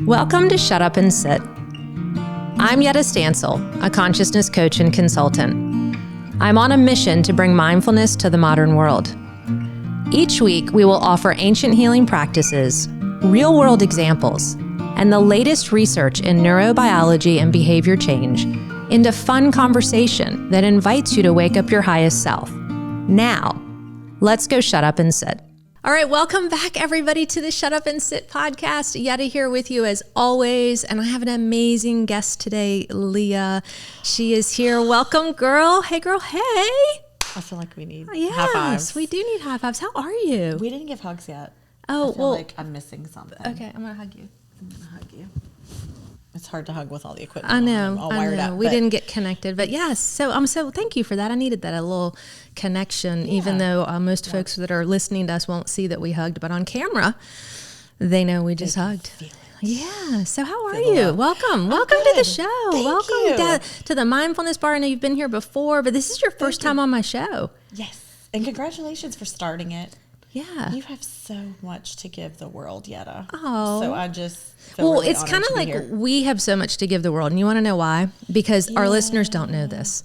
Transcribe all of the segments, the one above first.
Welcome to Shut Up and Sit. I'm Yedda Stansel, a consciousness coach and consultant. I'm on a mission to bring mindfulness to the modern world. Each week, we will offer ancient healing practices, real-world examples, and the latest research in neurobiology and behavior change into fun conversation that invites you to wake up your highest self. Now, let's go shut up and sit. All right, welcome back, everybody, to the Shut Up and Sit podcast. Yedda here with you as always, and I have an amazing guest today, Leah. She is here. Welcome, girl. Hey, girl. Hey. I feel like we need high fives. Yes, we do need high fives. How are you? We didn't give hugs yet. Oh, I feel like I'm missing something. Okay, I'm going to hug you. I'm going to hug you. It's hard to hug with all the equipment. I know. All wired up. We didn't get connected, but yes. So thank you for that. I needed that, a little connection, even though most folks that are listening to us won't see that we hugged, but on camera, they know we just hugged. Yeah. So how are you? Welcome. Welcome to the show. Welcome to the Mindfulness Bar. I know you've been here before, but this is your first time on my show. Yes. And congratulations for starting it. Yeah. You have so much to give the world, Yedda. Oh. So I just feel really it's kind of like we have so much to give the world. And you want to know why? Because our listeners don't know this.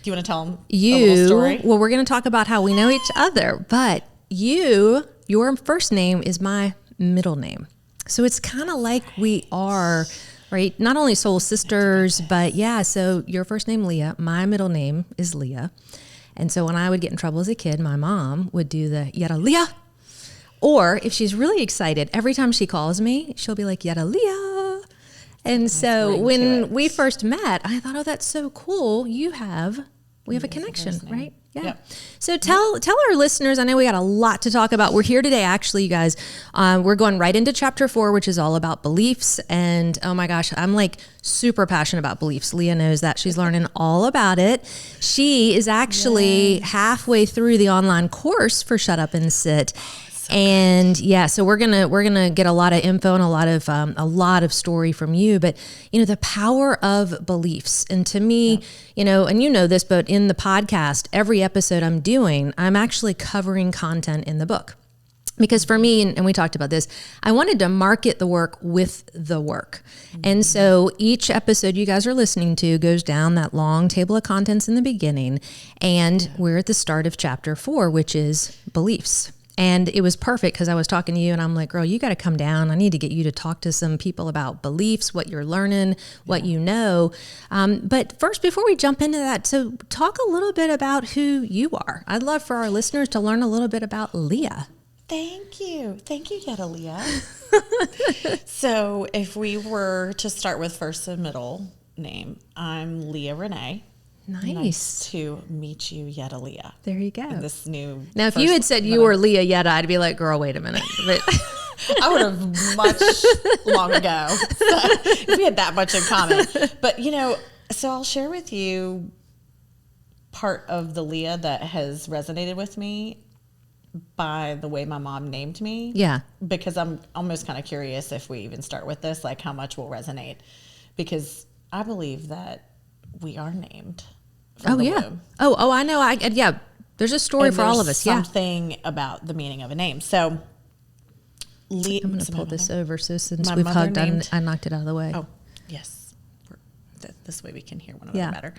Do you want to tell them a little story? Well, we're going to talk about how we know each other, but your first name is my middle name. So it's kind of like we are, right? Not only soul sisters, but so your first name, Leah, my middle name is Leah. And so when I would get in trouble as a kid, my mom would do the Yedda Leah. Or if she's really excited, every time she calls me, she'll be like, Yedda Leah. And so when we first met, I thought, oh, that's so cool. We have a connection, right? Yeah. Yep. So tell our listeners, I know we got a lot to talk about. We're here today, actually, you guys. We're going right into chapter 4, which is all about beliefs. And oh my gosh, I'm like super passionate about beliefs. Leah knows that. She's learning all about it. She is actually halfway through the online course for Shut Up and Sit. And so we're gonna get a lot of info and a lot of story from you. But the power of beliefs, and to me, and you know this, but in the podcast, every episode I'm doing, I'm actually covering content in the book. Because for me, and we talked about this, I wanted to market the work with the work. Mm-hmm. And so each episode you guys are listening to goes down that long table of contents in the beginning. And we're at the start of chapter 4, which is beliefs. And it was perfect because I was talking to you and I'm like, girl, you got to come down. I need to get you to talk to some people about beliefs, what you're learning, what you know. But first, before we jump into that, so talk a little bit about who you are. I'd love for our listeners to learn a little bit about Leah. Thank you. Thank you, Yedda Leah. So if we were to start with first and middle name, I'm Leah Renee. Nice to meet you, Yedda Leah. There you go. This new. Now, if you had said you were Leah Yedda, I'd be like, girl, wait a minute. But I would have much long ago. So we had that much in common. But, so I'll share with you part of the Leah that has resonated with me by the way my mom named me. Yeah. Because I'm almost kind of curious if we even start with this, like how much will resonate. Because I believe that we are named. Oh, yeah. Womb. Oh, I know. There's a story for all of us. Something about the meaning of a name. So, I'm going to pull this over. So since we've hugged, I knocked it out of the way. Oh, yes. This way we can hear one another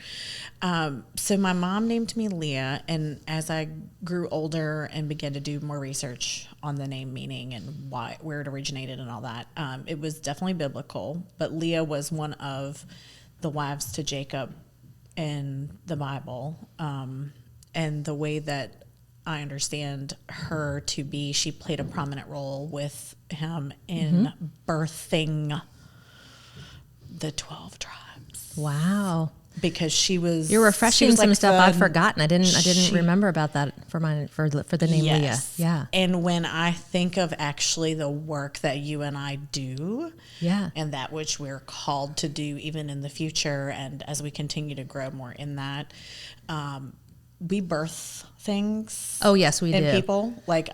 better. So my mom named me Leah. And as I grew older and began to do more research on the name meaning and where it originated and all that, it was definitely biblical. But Leah was one of the wives to Jacob in the Bible, and the way that I understand her to be, she played a prominent role with him in birthing the 12 tribes. Wow. Because she was... You're refreshing some stuff I'd forgotten. I didn't remember about that for the name Leah. Yeah. And when I think of actually the work that you and I do, and that which we're called to do even in the future, and as we continue to grow more in that, we birth things. Oh yes, we do. In people. Like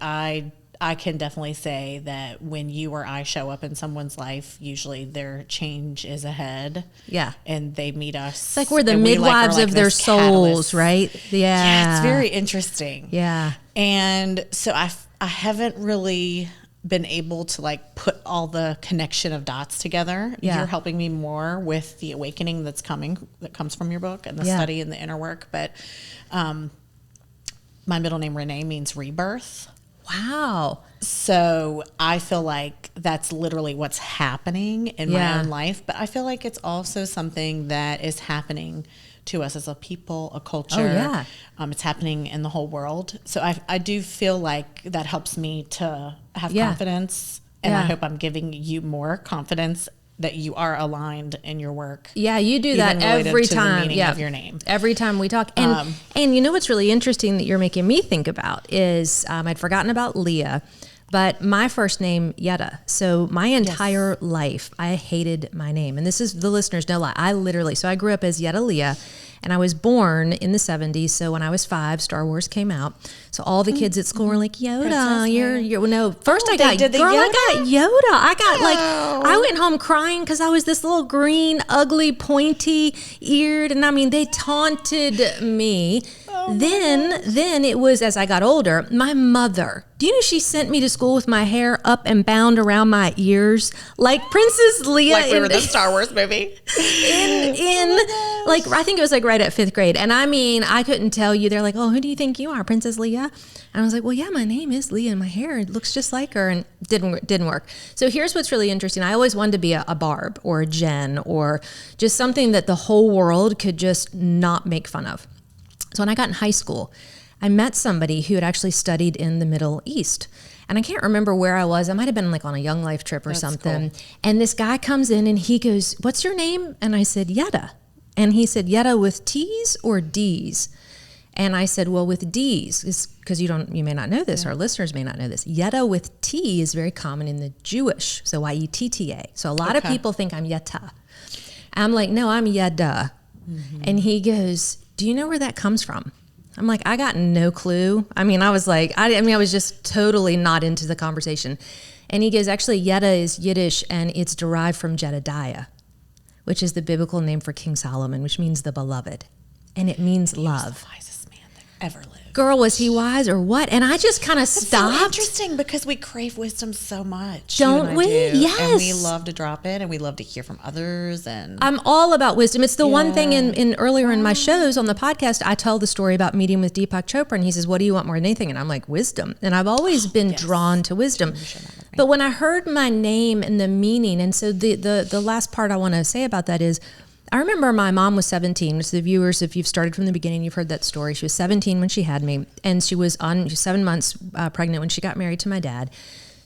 I can definitely say that when you or I show up in someone's life, usually their change is ahead. Yeah. And they meet us. It's like we're the midwives of their souls, right? Yeah. It's very interesting. Yeah. And so I haven't really been able to like put all the connection of dots together. You're helping me more with the awakening that comes from your book and the study and the inner work. But my middle name Renee means rebirth. Wow. So I feel like that's literally what's happening in my own life, but I feel like it's also something that is happening to us as a people, a culture. Oh, yeah. It's happening in the whole world. So I do feel like that helps me to have confidence, and I hope I'm giving you more confidence that you are aligned in your work. Yeah, you do that every time. The meaning of your name. Every time we talk. And you know what's really interesting that you're making me think about is I'd forgotten about Leah, but my first name, Yedda. So my entire life, I hated my name. And this is, the listeners know, I grew up as Yedda Leah, and I was born in the 70s. So when I was 5, Star Wars came out. So all the kids at school were like, Yoda, you're no. First I got Yoda. I went home crying because I was this little green, ugly, pointy-eared. And I mean, they taunted me. Then it was, as I got older, my mother. Do you know she sent me to school with my hair up and bound around my ears, like Princess Leah, like we were the Star Wars movie. I think it was like right at 5th grade, and I mean, I couldn't tell you. They're like, "Oh, who do you think you are, Princess Leah?" And I was like, "Well, yeah, my name is Leah, and my hair looks just like her," and didn't work. So here's what's really interesting. I always wanted to be a Barb or a Jen or just something that the whole world could just not make fun of. So when I got in high school, I met somebody who had actually studied in the Middle East. And I can't remember where I was. I might have been like on a Young Life trip or something. Cool. And this guy comes in and he goes, "What's your name?" And I said, "Yedda." And he said, "Yedda with T's or D's?" And I said, "Well, with D's," because you may not know this, our listeners may not know this. Yedda with T is very common in the Jewish, so Yetta. So a lot of people think I'm Yetta. I'm like, "No, I'm Yedda." Mm-hmm. And he goes, "Do you know where that comes from?" I'm like, I got no clue. I mean, I was like, I was just totally not into the conversation. And he goes, "Actually, Yedda is Yiddish, and it's derived from Jedediah, which is the biblical name for King Solomon, which means the beloved. And it means love." He was the wisest man that ever lived. Girl, was he wise or what? And I just kind of stopped. So interesting, because we crave wisdom so much. Don't we? Yes. And we love to drop it, and we love to hear from others. And I'm all about wisdom. It's the one thing in earlier in my shows on the podcast, I tell the story about meeting with Deepak Chopra, and he says, "What do you want more than anything?" And I'm like, wisdom. And I've always been drawn to wisdom. But when I heard my name and the meaning, and so the last part I want to say about that is, I remember my mom was 17, which the viewers, if you've started from the beginning, you've heard that story. She was 17 when she had me, and she was 7 months pregnant when she got married to my dad.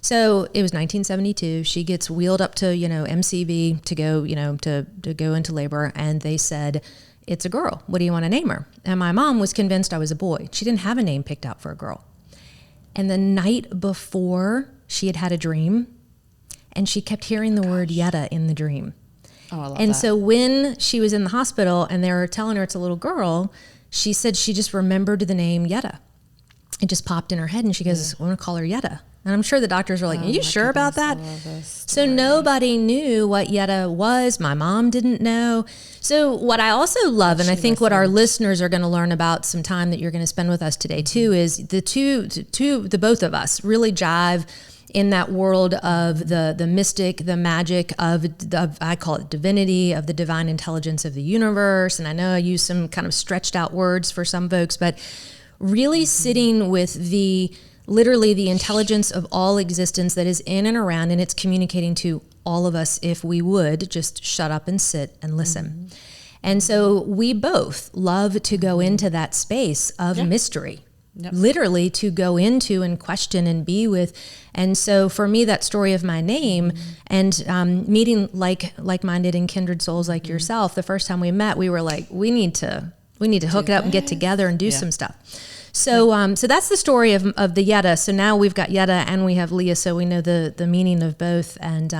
So it was 1972. She gets wheeled up to, MCV to go, to go into labor, and they said, "It's a girl. What do you want to name her?" And my mom was convinced I was a boy. She didn't have a name picked out for a girl. And the night before, she had a dream, and she kept hearing the word Yedda in the dream. Oh, I love and that. So when she was in the hospital and they were telling her it's a little girl, she said she just remembered the name Yedda. It just popped in her head, and she goes, "I want to call her Yedda." And I'm sure the doctors were like, "Are you sure about that?" So nobody knew what Yedda was. My mom didn't know. So what I also love, and I think what our listeners are going to learn about some time that you're going to spend with us today too, is the both of us really jive in that world of the mystic, the magic of I call it divinity, of the divine intelligence of the universe. And I know I use some kind of stretched out words for some folks, but really sitting with literally the intelligence of all existence that is in and around, and it's communicating to all of us if we would just shut up and sit and listen. Mm-hmm. And so we both love to go into that space of mystery. Yep. Literally to go into and question and be with. And so for me, that story of my name and meeting like-minded and kindred souls like yourself, the first time we met, we were like, we need to hook it up and get together and do some stuff. So so that's the story of the Yedda. So now we've got Yedda and we have Leah, so we know the meaning of both, and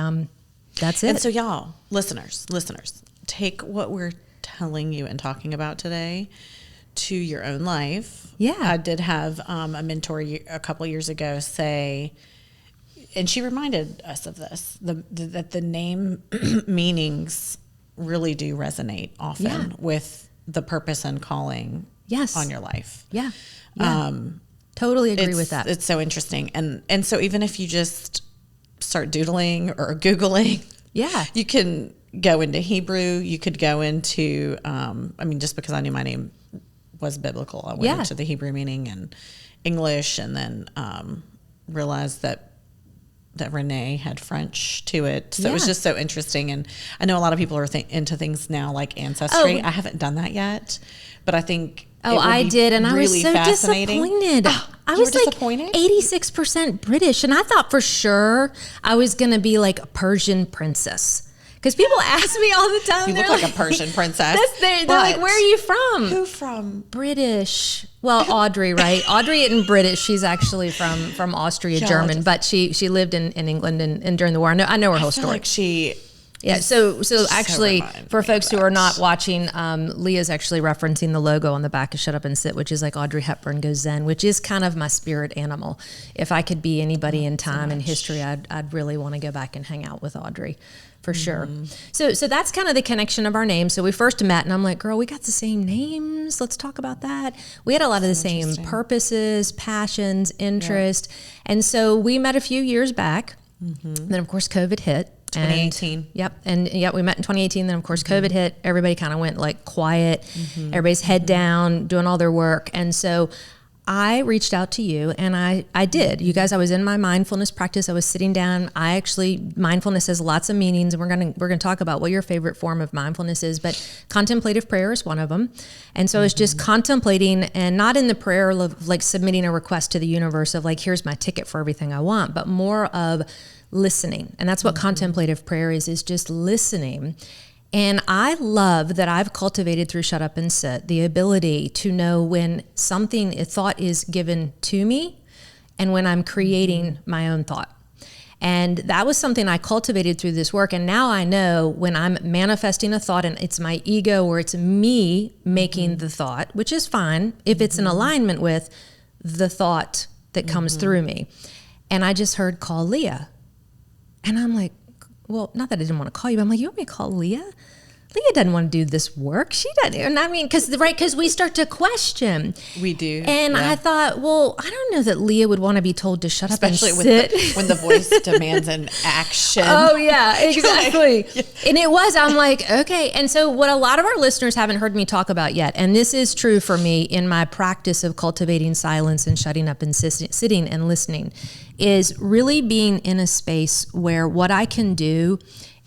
that's it. And so y'all, listeners, take what we're telling you and talking about today to your own life. Yeah. I did have a mentor a couple years ago say, and she reminded us of this, that the name meanings really do resonate often with the purpose and calling on your life. Yeah. Totally agree with that. It's so interesting. And so even if you just start doodling or Googling. Yeah. You can go into Hebrew. You could go into, just because I knew my name was biblical, I went into the Hebrew meaning and English, and then realized that Renee had French to it. So it was just so interesting. And I know a lot of people are into things now like ancestry. I haven't done that yet, but I think I did, and really I was so disappointed. I was like 86% British, and I thought for sure I was going to be like a Persian princess. Because people ask me all the time. You look like a Persian princess. They're like, where are you from? Who from? British. Well, Audrey, right? Audrey isn't British. She's actually from Austria, German, but she lived in England and during the war. I know her whole story. Like she... Yeah, so actually, for folks who are not watching, Leah's actually referencing the logo on the back of Shut Up and Sit, which is like Audrey Hepburn Goes Zen, which is kind of my spirit animal. If I could be anybody in time and history, I'd really want to go back and hang out with Audrey. For sure. So that's kind of the connection of our names. So we first met, and I'm like, girl, we got the same names. Let's talk about that. We had a lot of the same purposes, passions, interests. Yeah. And so we met a few years back. Then, of course, COVID hit. 2018. We met in 2018. Then, of course, COVID hit. Everybody kind of went like quiet. Everybody's head down, doing all their work. And so I reached out to you, and I did. You guys, I was in my mindfulness practice. I was sitting down. Mindfulness has lots of meanings, and we're gonna talk about what your favorite form of mindfulness is, but contemplative prayer is one of them. And so it's just contemplating, and not in the prayer of like submitting a request to the universe of like, here's my ticket for everything I want, but more of listening. And that's what contemplative prayer is just listening. And I love that I've cultivated through Shut Up and Sit the ability to know when a thought is given to me and when I'm creating my own thought. And that was something I cultivated through this work. And now I know when I'm manifesting a thought and it's my ego or it's me making the thought, which is fine if it's in alignment with the thought that comes through me. And I just heard, call Leah. And I'm like, well, not that I didn't want to call you, but I'm like, you want me to call Leah? Leah doesn't want to do this work. She doesn't. And I mean, because we start to question. We do. And I thought, well, I don't know that Leah would want to be told to shut up and sit. Especially when the voice demands an action. Oh, yeah, exactly. And it was, I'm like, okay. And so what a lot of our listeners haven't heard me talk about yet, and this is true for me in my practice of cultivating silence and shutting up and sitting and listening, is really being in a space where what I can do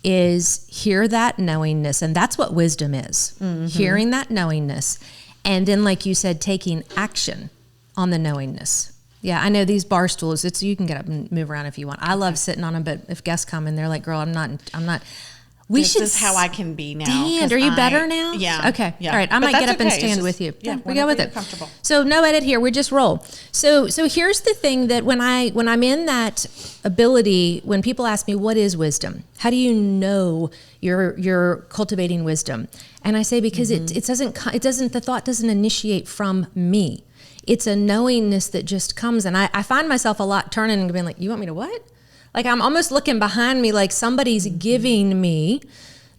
is hear that knowingness. And that's what wisdom is, hearing that knowingness. And then, like you said, taking action on the knowingness. Yeah, I know these bar stools, you can get up and move around if you want. I love sitting on them, but if guests come and they're like, girl, I'm not. This is how I can be now. Stand. Are you better now? Yeah. Okay. Yeah. All right. I might get up and stand with you. Yeah. We go with it. Comfortable. So no edit here. We just roll. So here's the thing that when I'm in that ability, when people ask me, what is wisdom? How do you know you're cultivating wisdom? And I say, because the thought doesn't initiate from me. It's a knowingness that just comes. And I find myself a lot turning and being like, you want me to what? Like I'm almost looking behind me like somebody's giving me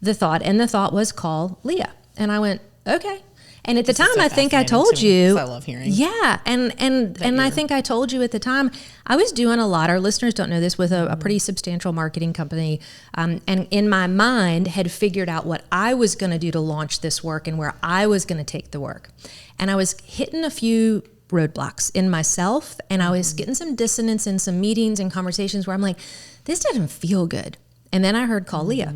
the thought. And the thought was, call Leah. And I went, okay. And at the time, I think I told you. I love hearing. Yeah. And I think I told you at the time, I was doing a lot. Our listeners don't know this, with a pretty substantial marketing company. And in my mind had figured out what I was going to do to launch this work and where I was going to take the work. And I was hitting a few roadblocks in myself, and I was getting some dissonance in some meetings and conversations where I'm like, this doesn't feel good. And then I heard, call Leah.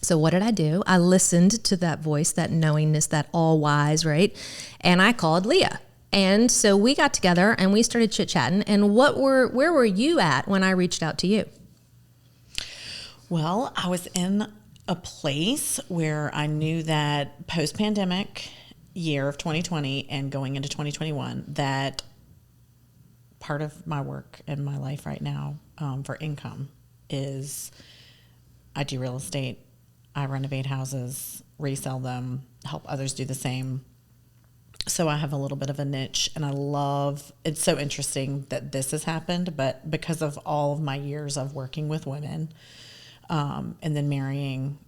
So what did I do? I listened to that voice, that knowingness, that all wise, right? And I called Leah. And so we got together and we started chit-chatting. And where were you at when I reached out to you? Well, I was in a place where I knew that post-pandemic year of 2020 and going into 2021, that part of my work in my life right now for income is I do real estate. I renovate houses, resell them, help others do the same. So I have a little bit of a niche, and it's so interesting that this has happened, but because of all of my years of working with women and then marrying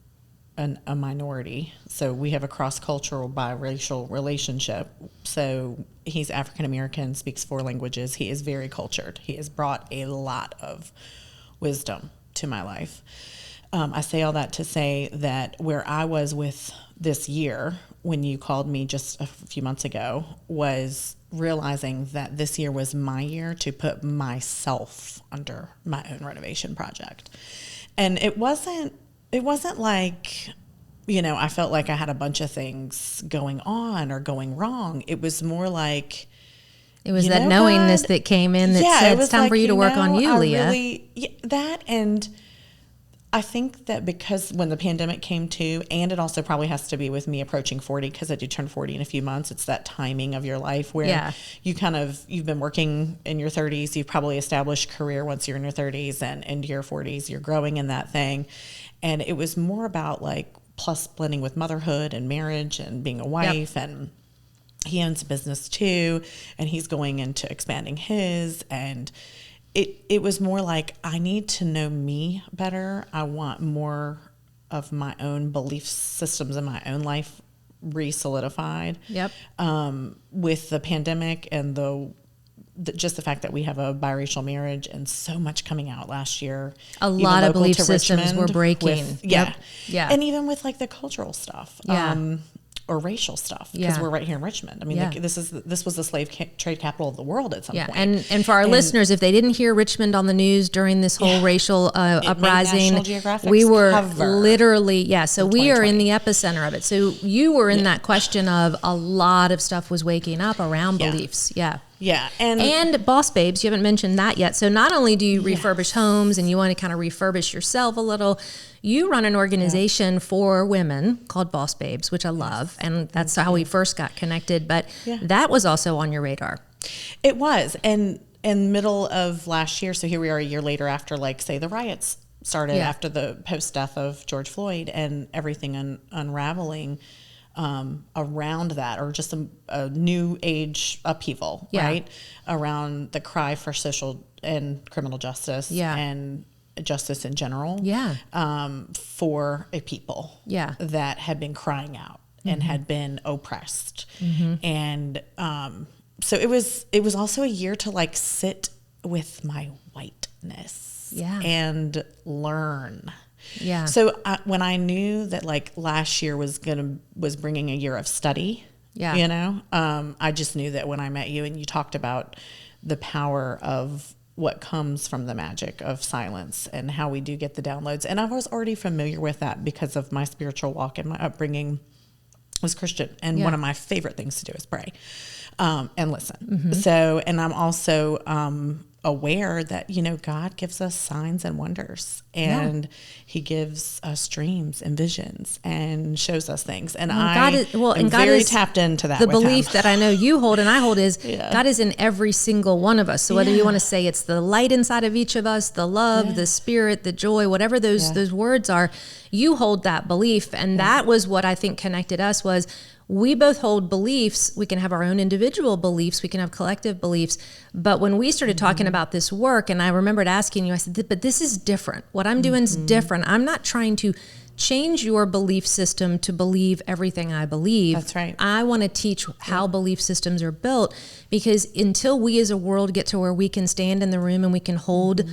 a minority. So we have a cross-cultural biracial relationship. So he's African-American, speaks 4 languages. He is very cultured. He has brought a lot of wisdom to my life. I say all that to say that where I was with this year, when you called me just a few months ago, was realizing that this year was my year to put myself under my own renovation project. And it wasn't like, I felt like I had a bunch of things going on or going wrong. It was more like, it was that knowingness God, that came in that said, it's time for you to work on you, Leah. That, and I think that because when the pandemic came to, and it also probably has to be with me approaching 40, because I do turn 40 in a few months. It's that timing of your life where you've been working in your 30s. You've probably established career once you're in your 30s, and into your 40s, you're growing in that thing. And it was more about like plus blending with motherhood and marriage and being a wife. And he owns a business too, and he's going into expanding his, and it was more like, I need to know me better. I want more of my own belief systems in my own life re-solidified. With the pandemic and just the fact that we have a biracial marriage and so much coming out last year. A lot of belief systems were breaking. And even with like the cultural stuff. Or racial stuff, because we're right here in Richmond. I mean, this was the slave trade capital of the world at some point. And for our listeners, if they didn't hear Richmond on the news during this whole racial uprising, we were literally, so we are in the epicenter of it. So you were in that question of a lot of stuff was waking up around beliefs. And Boss Babes, you haven't mentioned that yet. So not only do you refurbish homes and you want to kind of refurbish yourself a little, you run an organization for women called Boss Babes, which I love. And that's how we first got connected. But that was also on your radar. It was. And in middle of last year, so here we are a year later after, like, say, the riots started after the post-death of George Floyd and everything unraveling around that, or just a new age upheaval, right? Around the cry for social and criminal justice and justice in general, for a people that had been crying out and had been oppressed. And so it was also a year to like sit with my whiteness and learn. So when I knew that like last year was bringing a year of study, I just knew that when I met you and you talked about the power of what comes from the magic of silence and how we do get the downloads. And I was already familiar with that because of my spiritual walk, and my upbringing was Christian. And one of my favorite things to do is pray and listen. So, and I'm also aware that, God gives us signs and wonders, and he gives us dreams and visions and shows us things. And God is tapped into that. The belief that I know you hold and I hold is God is in every single one of us. So whether you want to say it's the light inside of each of us, the love, the spirit, the joy, whatever those words are, you hold that belief. And that was what I think connected us, was we both hold beliefs. We can have our own individual beliefs. We can have collective beliefs. But when we started talking about this work, and I remembered asking you, I said, but this is different. What I'm doing is different. I'm not trying to change your belief system to believe everything I believe. That's right. I want to teach how belief systems are built, because until we as a world get to where we can stand in the room and we can hold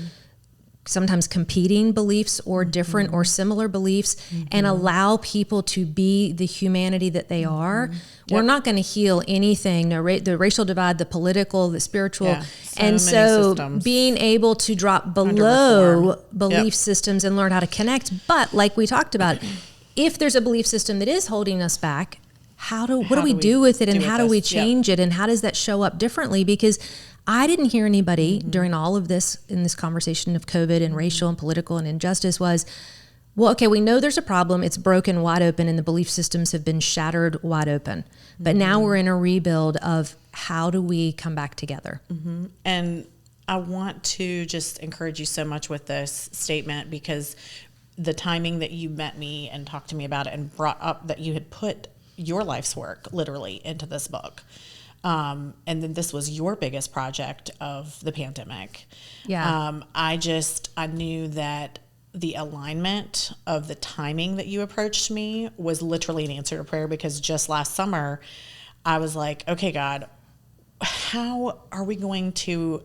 sometimes competing beliefs or different or similar beliefs and allow people to be the humanity that they are, we're not going to heal anything. The racial divide, the political, the spiritual. So being able to drop below belief systems and learn how to connect. But like we talked about, if there's a belief system that is holding us back, what do we do with it, and how do we change it, and how does that show up differently? Because I didn't hear anybody during all of this, in this conversation of COVID and racial and political and injustice, was, well, okay, we know there's a problem. It's broken wide open and the belief systems have been shattered wide open. But now we're in a rebuild of how do we come back together? And I want to just encourage you so much with this statement, because the timing that you met me and talked to me about it and brought up that you had put your life's work literally into this book. And then this was your biggest project of the pandemic. I knew that the alignment of the timing that you approached me was literally an answer to prayer, because just last summer I was like, okay, God, how are we going to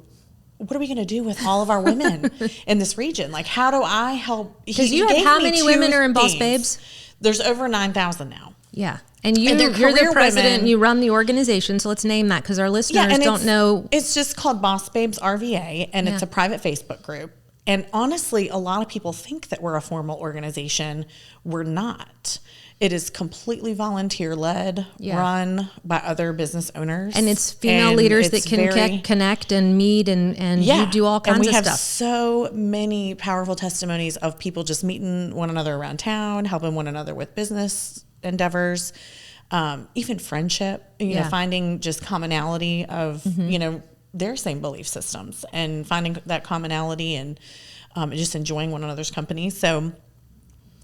what are we going to do with all of our women in this region? Like, how do I help? Because you have how many women are in Boss Babes? There's over 9,000 now. Yeah. And you're the president and you run the organization. So let's name that because our listeners don't know. It's just called Boss Babes RVA, and it's a private Facebook group. And honestly, a lot of people think that we're a formal organization. We're not. It is completely volunteer-led, run by other business owners. And it's female leaders that can connect and meet and you do all kinds of stuff. And we have so many powerful testimonies of people just meeting one another around town, helping one another with business endeavors, even friendship, you know, finding just commonality of, you know, their same belief systems and finding that commonality and just enjoying one another's company. So,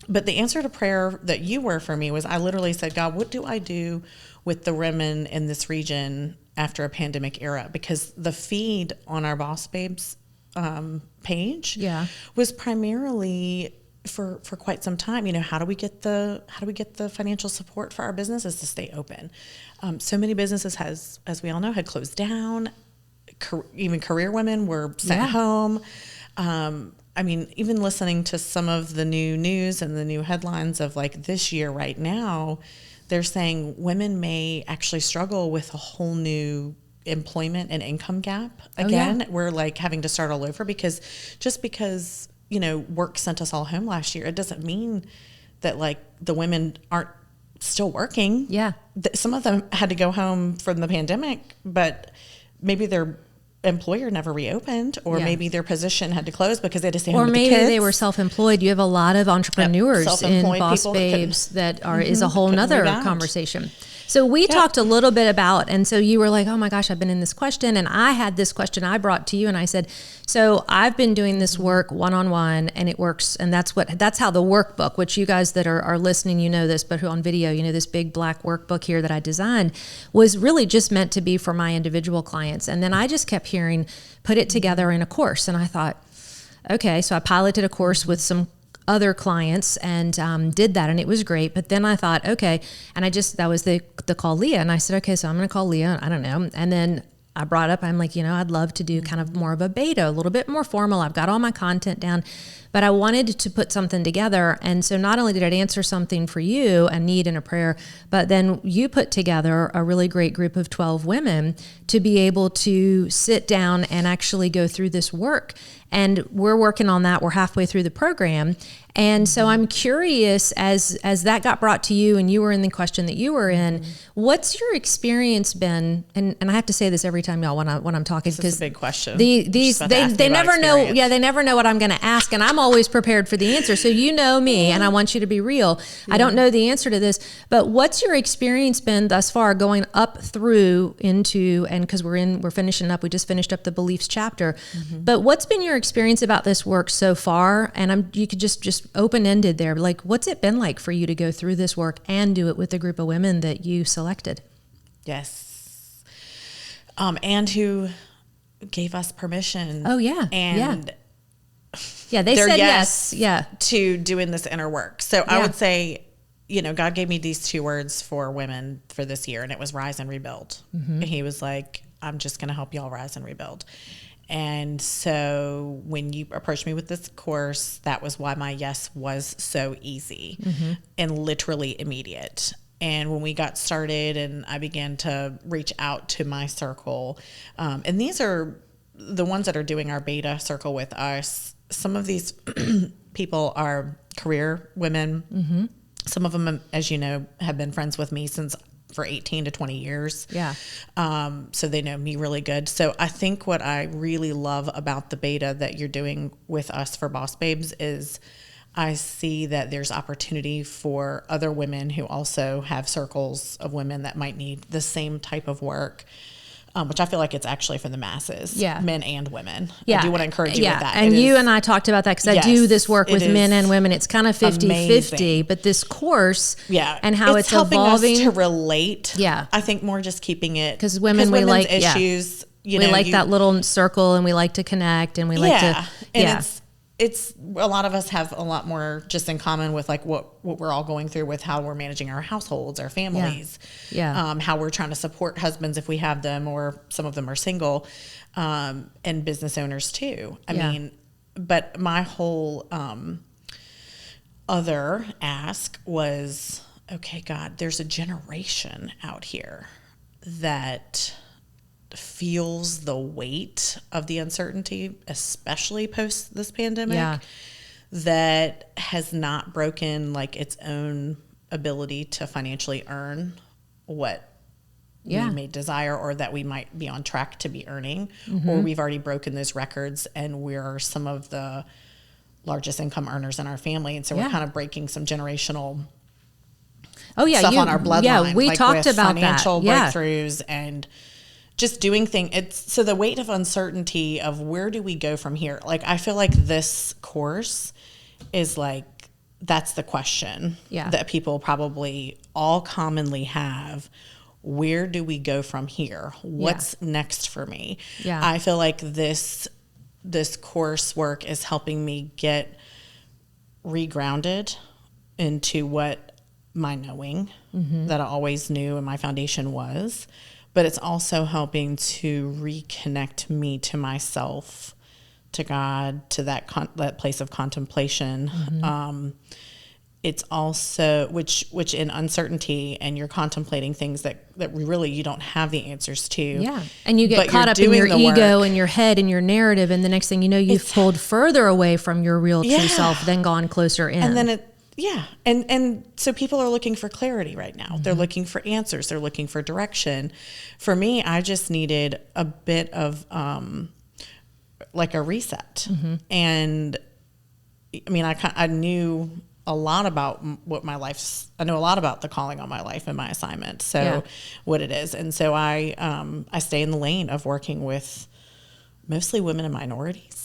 but the answer to prayer that you were for me was I literally said, God, what do I do with the women in this region after a pandemic era? Because the feed on our Boss Babes page was primarily for quite some time, you know, how do we get the financial support for our businesses to stay open? So many businesses as we all know, had closed down. Even career women were sent home. I mean, even listening to some of the new news and the new headlines of like this year right now, they're saying women may actually struggle with a whole new employment and income gap again. We're like having to start all over because you know, work sent us all home last year. It doesn't mean that like the women aren't still working. Yeah. Some of them had to go home from the pandemic, but maybe their employer never reopened, or maybe their position had to close because they had to stay home with the kids. Or maybe they were self-employed. You have a lot of entrepreneurs in Boss Babes that is a whole nother conversation. So we talked a little bit about, and so you were like, oh my gosh, I've been in this question. And I had this question I brought to you and I said, so I've been doing this work one-on-one and it works. And that's how the workbook, which you guys that are listening, you know this, but who on video, you know, this big black workbook here that I designed was really just meant to be for my individual clients. And then I just kept hearing, put it together in a course. And I thought, okay, so I piloted a course with some other clients and did that, and it was great. But then I thought, okay, and that was the call Leah, and I said, okay, so I'm going to call Leah. I don't know, and then I brought up, I'm like, you know, I'd love to do kind of more of a beta, a little bit more formal. I've got all my content down, but I wanted to put something together. And so not only did it answer something for you, a need and a prayer, but then you put together a really great group of 12 women to be able to sit down and actually go through this work. And we're working on that. We're halfway through the program. And so I'm curious, as that got brought to you and you were in the question that you were in, what's your experience been? And I have to say this every time, y'all, when I'm talking, because it's a big question. They never know. Yeah, they never know what I'm going to ask, and I'm always prepared for the answer. So you know me, and I want you to be real. Yeah. I don't know the answer to this, but what's your experience been thus far, going up through into, and because we're finishing up, we just finished up the beliefs chapter. But what's been your experience about this work so far? And you could just open-ended there, like what's it been like for you to go through this work and do it with a group of women that you selected? Yes. And who gave us permission. Oh yeah. And they said yes. Yeah. To doing this inner work. So I would say, you know, God gave me these 2 words for women for this year, and it was rise and rebuild. And he was like, I'm just going to help y'all rise and rebuild. And so when you approached me with this course, that was why my yes was so easy and literally immediate. And when we got started and I began to reach out to my circle, and these are the ones that are doing our beta circle with us. Some of these people are career women. Some of them, as you know, have been friends with me for 18 to 20 years. Yeah. So they know me really good. So I think what I really love about the beta that you're doing with us for Boss Babes is I see that there's opportunity for other women who also have circles of women that might need the same type of work. Which I feel like it's actually for the masses, men and women. I do want to encourage you with that. And you and I talked about that because I do this work with men and women. It's kind of 50-50, but this course and how it's helping evolving. Us to relate. Yeah. I think more just keeping it. Because we like issues. We like that little circle and we like to connect and we like to. And it's a lot of us have a lot more just in common with like what we're all going through with how we're managing our households, our families, how we're trying to support husbands if we have them, or some of them are single, and business owners too. I mean, but my whole other ask was, okay, God, there's a generation out here that feels the weight of the uncertainty, especially post this pandemic, that has not broken like its own ability to financially earn what we may desire, or that we might be on track to be earning, or we've already broken those records and we're some of the largest income earners in our family. And so we're kind of breaking some generational stuff on our bloodline. Yeah, we like talked with about financial that. breakthroughs and just doing things. It's so the weight of uncertainty of where do we go from here? Like, I feel like this course is like, that's the question that people probably all commonly have. Where do we go from here? What's next for me? I feel like this coursework is helping me get regrounded into what my knowing that I always knew and my foundation was, but it's also helping to reconnect me to myself, to God, to that place of contemplation. It's also, which in uncertainty, and you're contemplating things that really you don't have the answers to. Yeah. And you get caught up in your ego and your head and your narrative. And the next thing you know, you've pulled further away from your real true self, then gone closer in. And then and so people are looking for clarity right now. They're looking for answers. They're looking for direction. For me, I just needed a bit of like a reset. And I mean, I knew a lot about what my life's, I know a lot about the calling on my life and my assignment. So what it is. And so I stay in the lane of working with mostly women and minorities.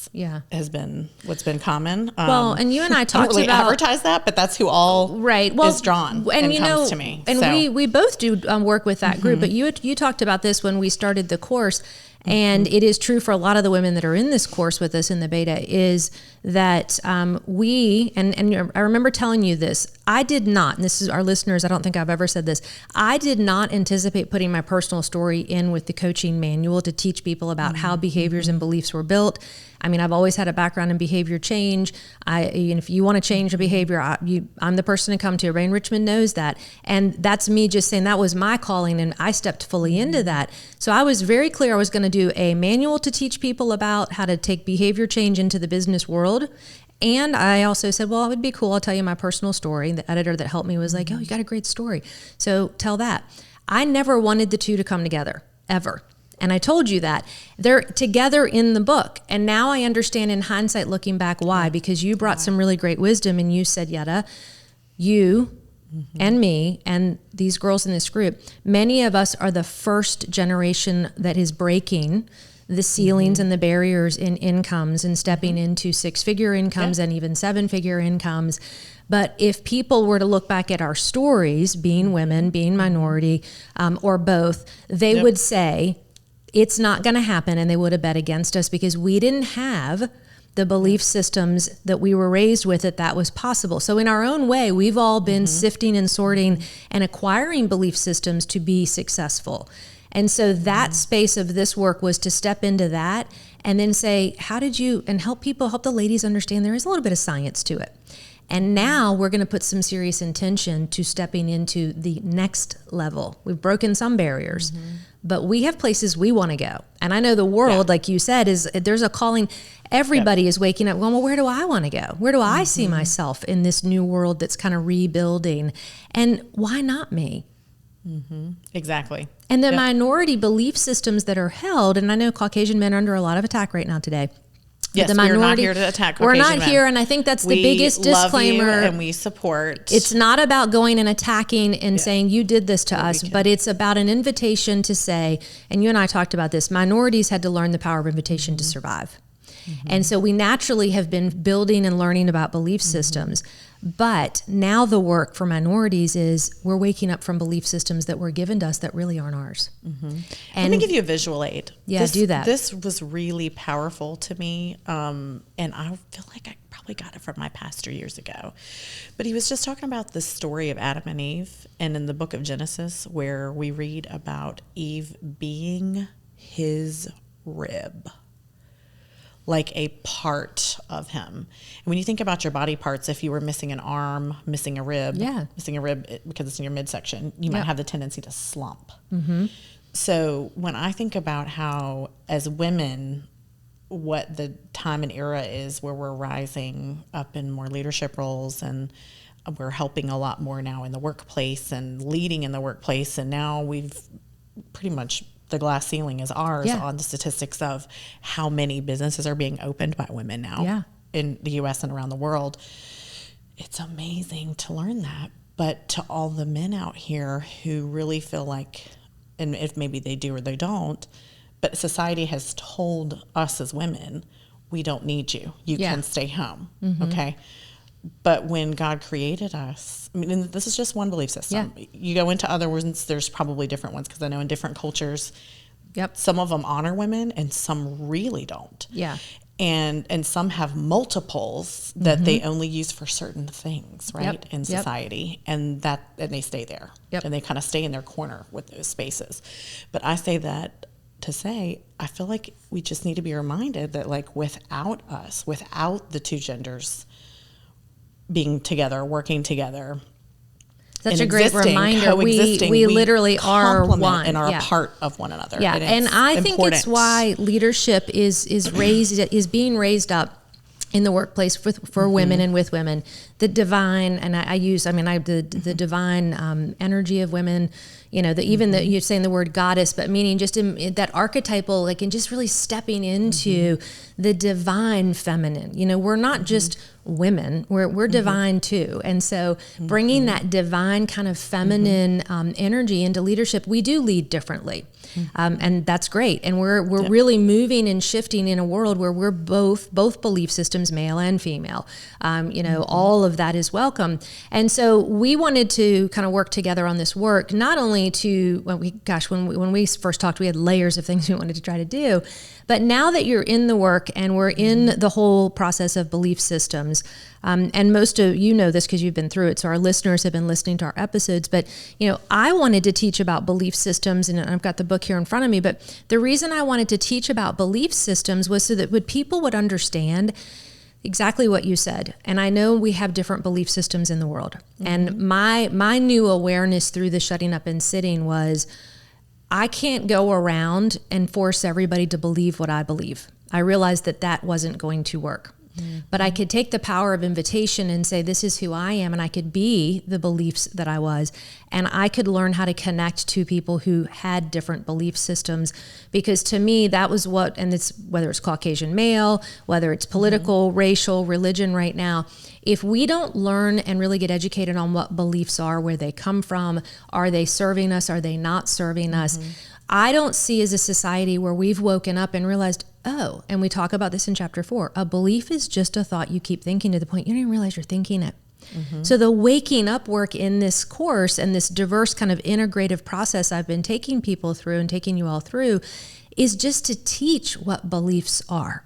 Has been what's been common. Well, and you and I talked I don't really about advertise that, but that's who all is drawn and comes to me. And we both do work with that group, but you talked about this when we started the course. And it is true for a lot of the women that are in this course with us in the beta, is that we, and I remember telling you this, I did not, and this is our listeners, I don't think I've ever said this, I did not anticipate putting my personal story in with the coaching manual to teach people about how behaviors and beliefs were built. I mean, I've always had a background in behavior change. If you want to change a behavior, I'm the person to come to. Everybody in Richmond knows that. And that's me just saying that was my calling, and I stepped fully into that. So I was very clear I was going to do a manual to teach people about how to take behavior change into the business world. And I also said, well, it would be cool. I'll tell you my personal story. The editor that helped me was like, oh, you got a great story. So tell that. I never wanted the two to come together, ever. And I told you that. They're together in the book. And now I understand in hindsight, looking back, why. Because you brought some really great wisdom, and you said, Yedda, you and me and these girls in this group, many of us are the first generation that is breaking the ceilings and the barriers in incomes and stepping into 6-figure incomes and even 7-figure incomes. But if people were to look back at our stories, being women, being minority, or both, they would say, it's not going to happen, and they would have bet against us because we didn't have the belief systems that we were raised with that was possible. So in our own way, we've all been sifting and sorting and acquiring belief systems to be successful. And so that space of this work was to step into that and then say, how did you, and help the ladies understand there is a little bit of science to it. And now we're going to put some serious intention to stepping into the next level. We've broken some barriers, but we have places we want to go. And I know the world, like you said, there's a calling. Everybody is waking up going, well, where do I want to go? Where do I see myself in this new world that's kind of rebuilding? And why not me? Exactly. And the minority belief systems that are held, and I know Caucasian men are under a lot of attack right now today. Yes, we're not here to attack Caucasian men. We're not here, and I think that's the biggest disclaimer. Love you and we support. It's not about going and attacking and saying you did this to us, but it's about an invitation to say, and you and I talked about this, minorities had to learn the power of invitation to survive. And so we naturally have been building and learning about belief systems. But now the work for minorities is we're waking up from belief systems that were given to us that really aren't ours. And let me give you a visual aid. Yeah, do that. This was really powerful to me. And I feel like I probably got it from my pastor years ago, but he was just talking about the story of Adam and Eve, and in the book of Genesis, where we read about Eve being his rib, like a part of him. And when you think about your body parts, if you were missing an arm, missing a rib, because it's in your midsection, you might have the tendency to slump. Mm-hmm. So when I think about how, as women, what the time and era is where we're rising up in more leadership roles, and we're helping a lot more now in the workplace and leading in the workplace, and now we've pretty much, the glass ceiling is ours on the statistics of how many businesses are being opened by women now in the U.S. and around the world. It's amazing to learn that. But to all the men out here who really feel like, and if maybe they do or they don't, but society has told us as women, we don't need you. You can stay home. Mm-hmm. Okay. But when God created us, I mean, and this is just one belief system. Yeah. You go into other ones, there's probably different ones, because I know in different cultures, some of them honor women and some really don't. Yeah. And some have multiples that they only use for certain things, right, in society, and they stay there. And they kind of stay in their corner with those spaces. But I say that to say, I feel like we just need to be reminded that, like, without us, without the two genders being together, working together, such a great reminder. We literally are one and are a part of one another. Yeah, and I think it's why leadership is being raised up in the workplace for women and with women. The divine, and the divine energy of women. You know, you're saying the word goddess, but meaning just in that archetypal, like, and just really stepping into the divine feminine. You know, we're not just women, we're divine too. And so bringing that divine kind of feminine energy into leadership, we do lead differently. And that's great. And we're really moving and shifting in a world where we're both belief systems, male and female. All of that is welcome. And so we wanted to kind of work together on this work, not only when we first talked, we had layers of things we wanted to try to do. But now that you're in the work and we're in the whole process of belief systems, and most of you know this because you've been through it, so our listeners have been listening to our episodes, but I wanted to teach about belief systems, and I've got the book here in front of me, but the reason I wanted to teach about belief systems was so that people would understand exactly what you said. And I know we have different belief systems in the world. And my new awareness through the shutting up and sitting was, I can't go around and force everybody to believe what I believe. I realized that wasn't going to work. But I could take the power of invitation and say, this is who I am, and I could be the beliefs that I was, and I could learn how to connect to people who had different belief systems, because to me, that was and it's whether it's Caucasian male, whether it's political, racial, religion right now, if we don't learn and really get educated on what beliefs are, where they come from, are they serving us, are they not serving us, I don't see as a society where we've woken up and realized, and we talk about this in chapter 4, a belief is just a thought you keep thinking to the point you don't even realize you're thinking it. So the waking up work in this course and this diverse kind of integrative process I've been taking people through and taking you all through is just to teach what beliefs are.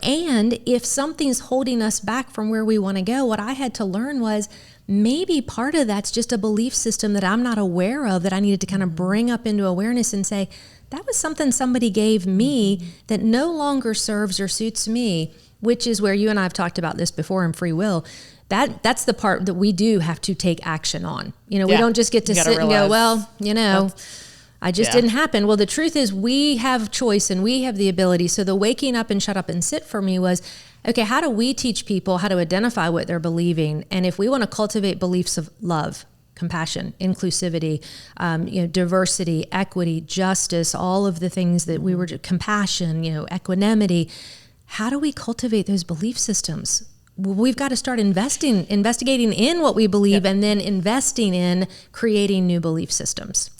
And if something's holding us back from where we want to go, what I had to learn was maybe part of that's just a belief system that I'm not aware of, that I needed to kind of bring up into awareness and say, that was something somebody gave me that no longer serves or suits me, which is where you and I have talked about this before in free will. That's the part that we do have to take action on. We don't just get to sit and go, well, I just didn't happen. Well, the truth is we have choice and we have the ability. So the waking up and shut up and sit for me was, okay, how do we teach people how to identify what they're believing? And if we want to cultivate beliefs of love, compassion, inclusivity, diversity, equity, justice, all of the things that we were, compassion, equanimity, how do we cultivate those belief systems? Well, we've got to start investigating in what we believe and then investing in creating new belief systems.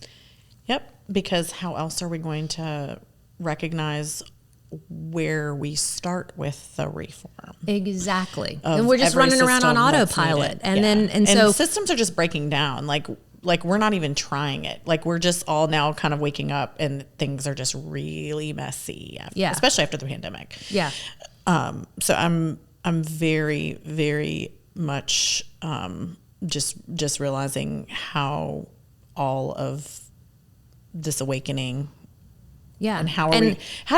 Because how else are we going to recognize where we start with the reform? Exactly. And we're just running around on autopilot. And so systems are just breaking down. Like we're not even trying it. Like we're just all now kind of waking up and things are just really messy. Especially after the pandemic. So I'm very, very much just realizing how all of this awakening. Yeah. And how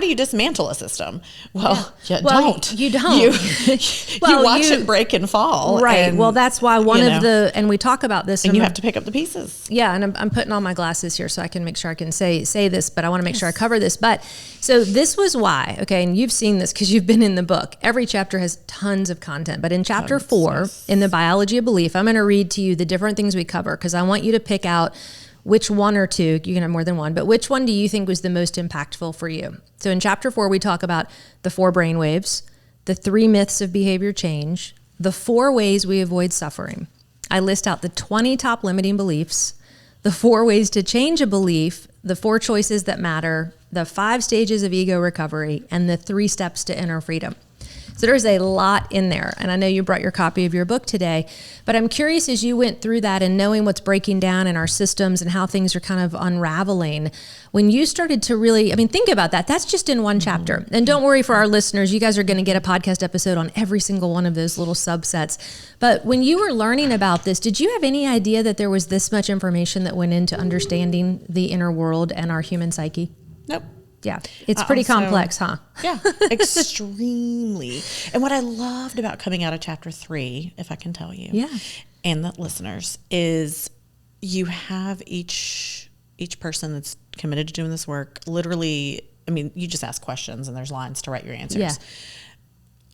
do you dismantle a system? Well, yeah. You don't. You don't. You watch it break and fall. Right. And, well, that's why and we talk about this. And you have to pick up the pieces. Yeah. And I'm putting on my glasses here so I can make sure I can say this, but I want to make sure I cover this. But so this was why, okay, and you've seen this because you've been in the book. Every chapter has tons of content. But in chapter 4, in the biology of belief, I'm going to read to you the different things we cover because I want you to pick out which one or two, you can have more than one, but which one do you think was the most impactful for you? So in chapter 4, we talk about the 4 brain waves, the 3 myths of behavior change, the 4 ways we avoid suffering. I list out the 20 top limiting beliefs, the 4 ways to change a belief, the 4 choices that matter, the 5 stages of ego recovery, and the 3 steps to inner freedom. So there's a lot in there. And I know you brought your copy of your book today, but I'm curious as you went through that and knowing what's breaking down in our systems and how things are kind of unraveling, when you started to really, think about that. That's just in one chapter. And don't worry for our listeners, you guys are going to get a podcast episode on every single one of those little subsets. But when you were learning about this, did you have any idea that there was this much information that went into understanding the inner world and our human psyche? Nope. Yeah, it's pretty complex, huh? Yeah, extremely. And what I loved about coming out of chapter 3, if I can tell you, and the listeners, is you have each person that's committed to doing this work. Literally, you just ask questions and there's lines to write your answers. Yeah.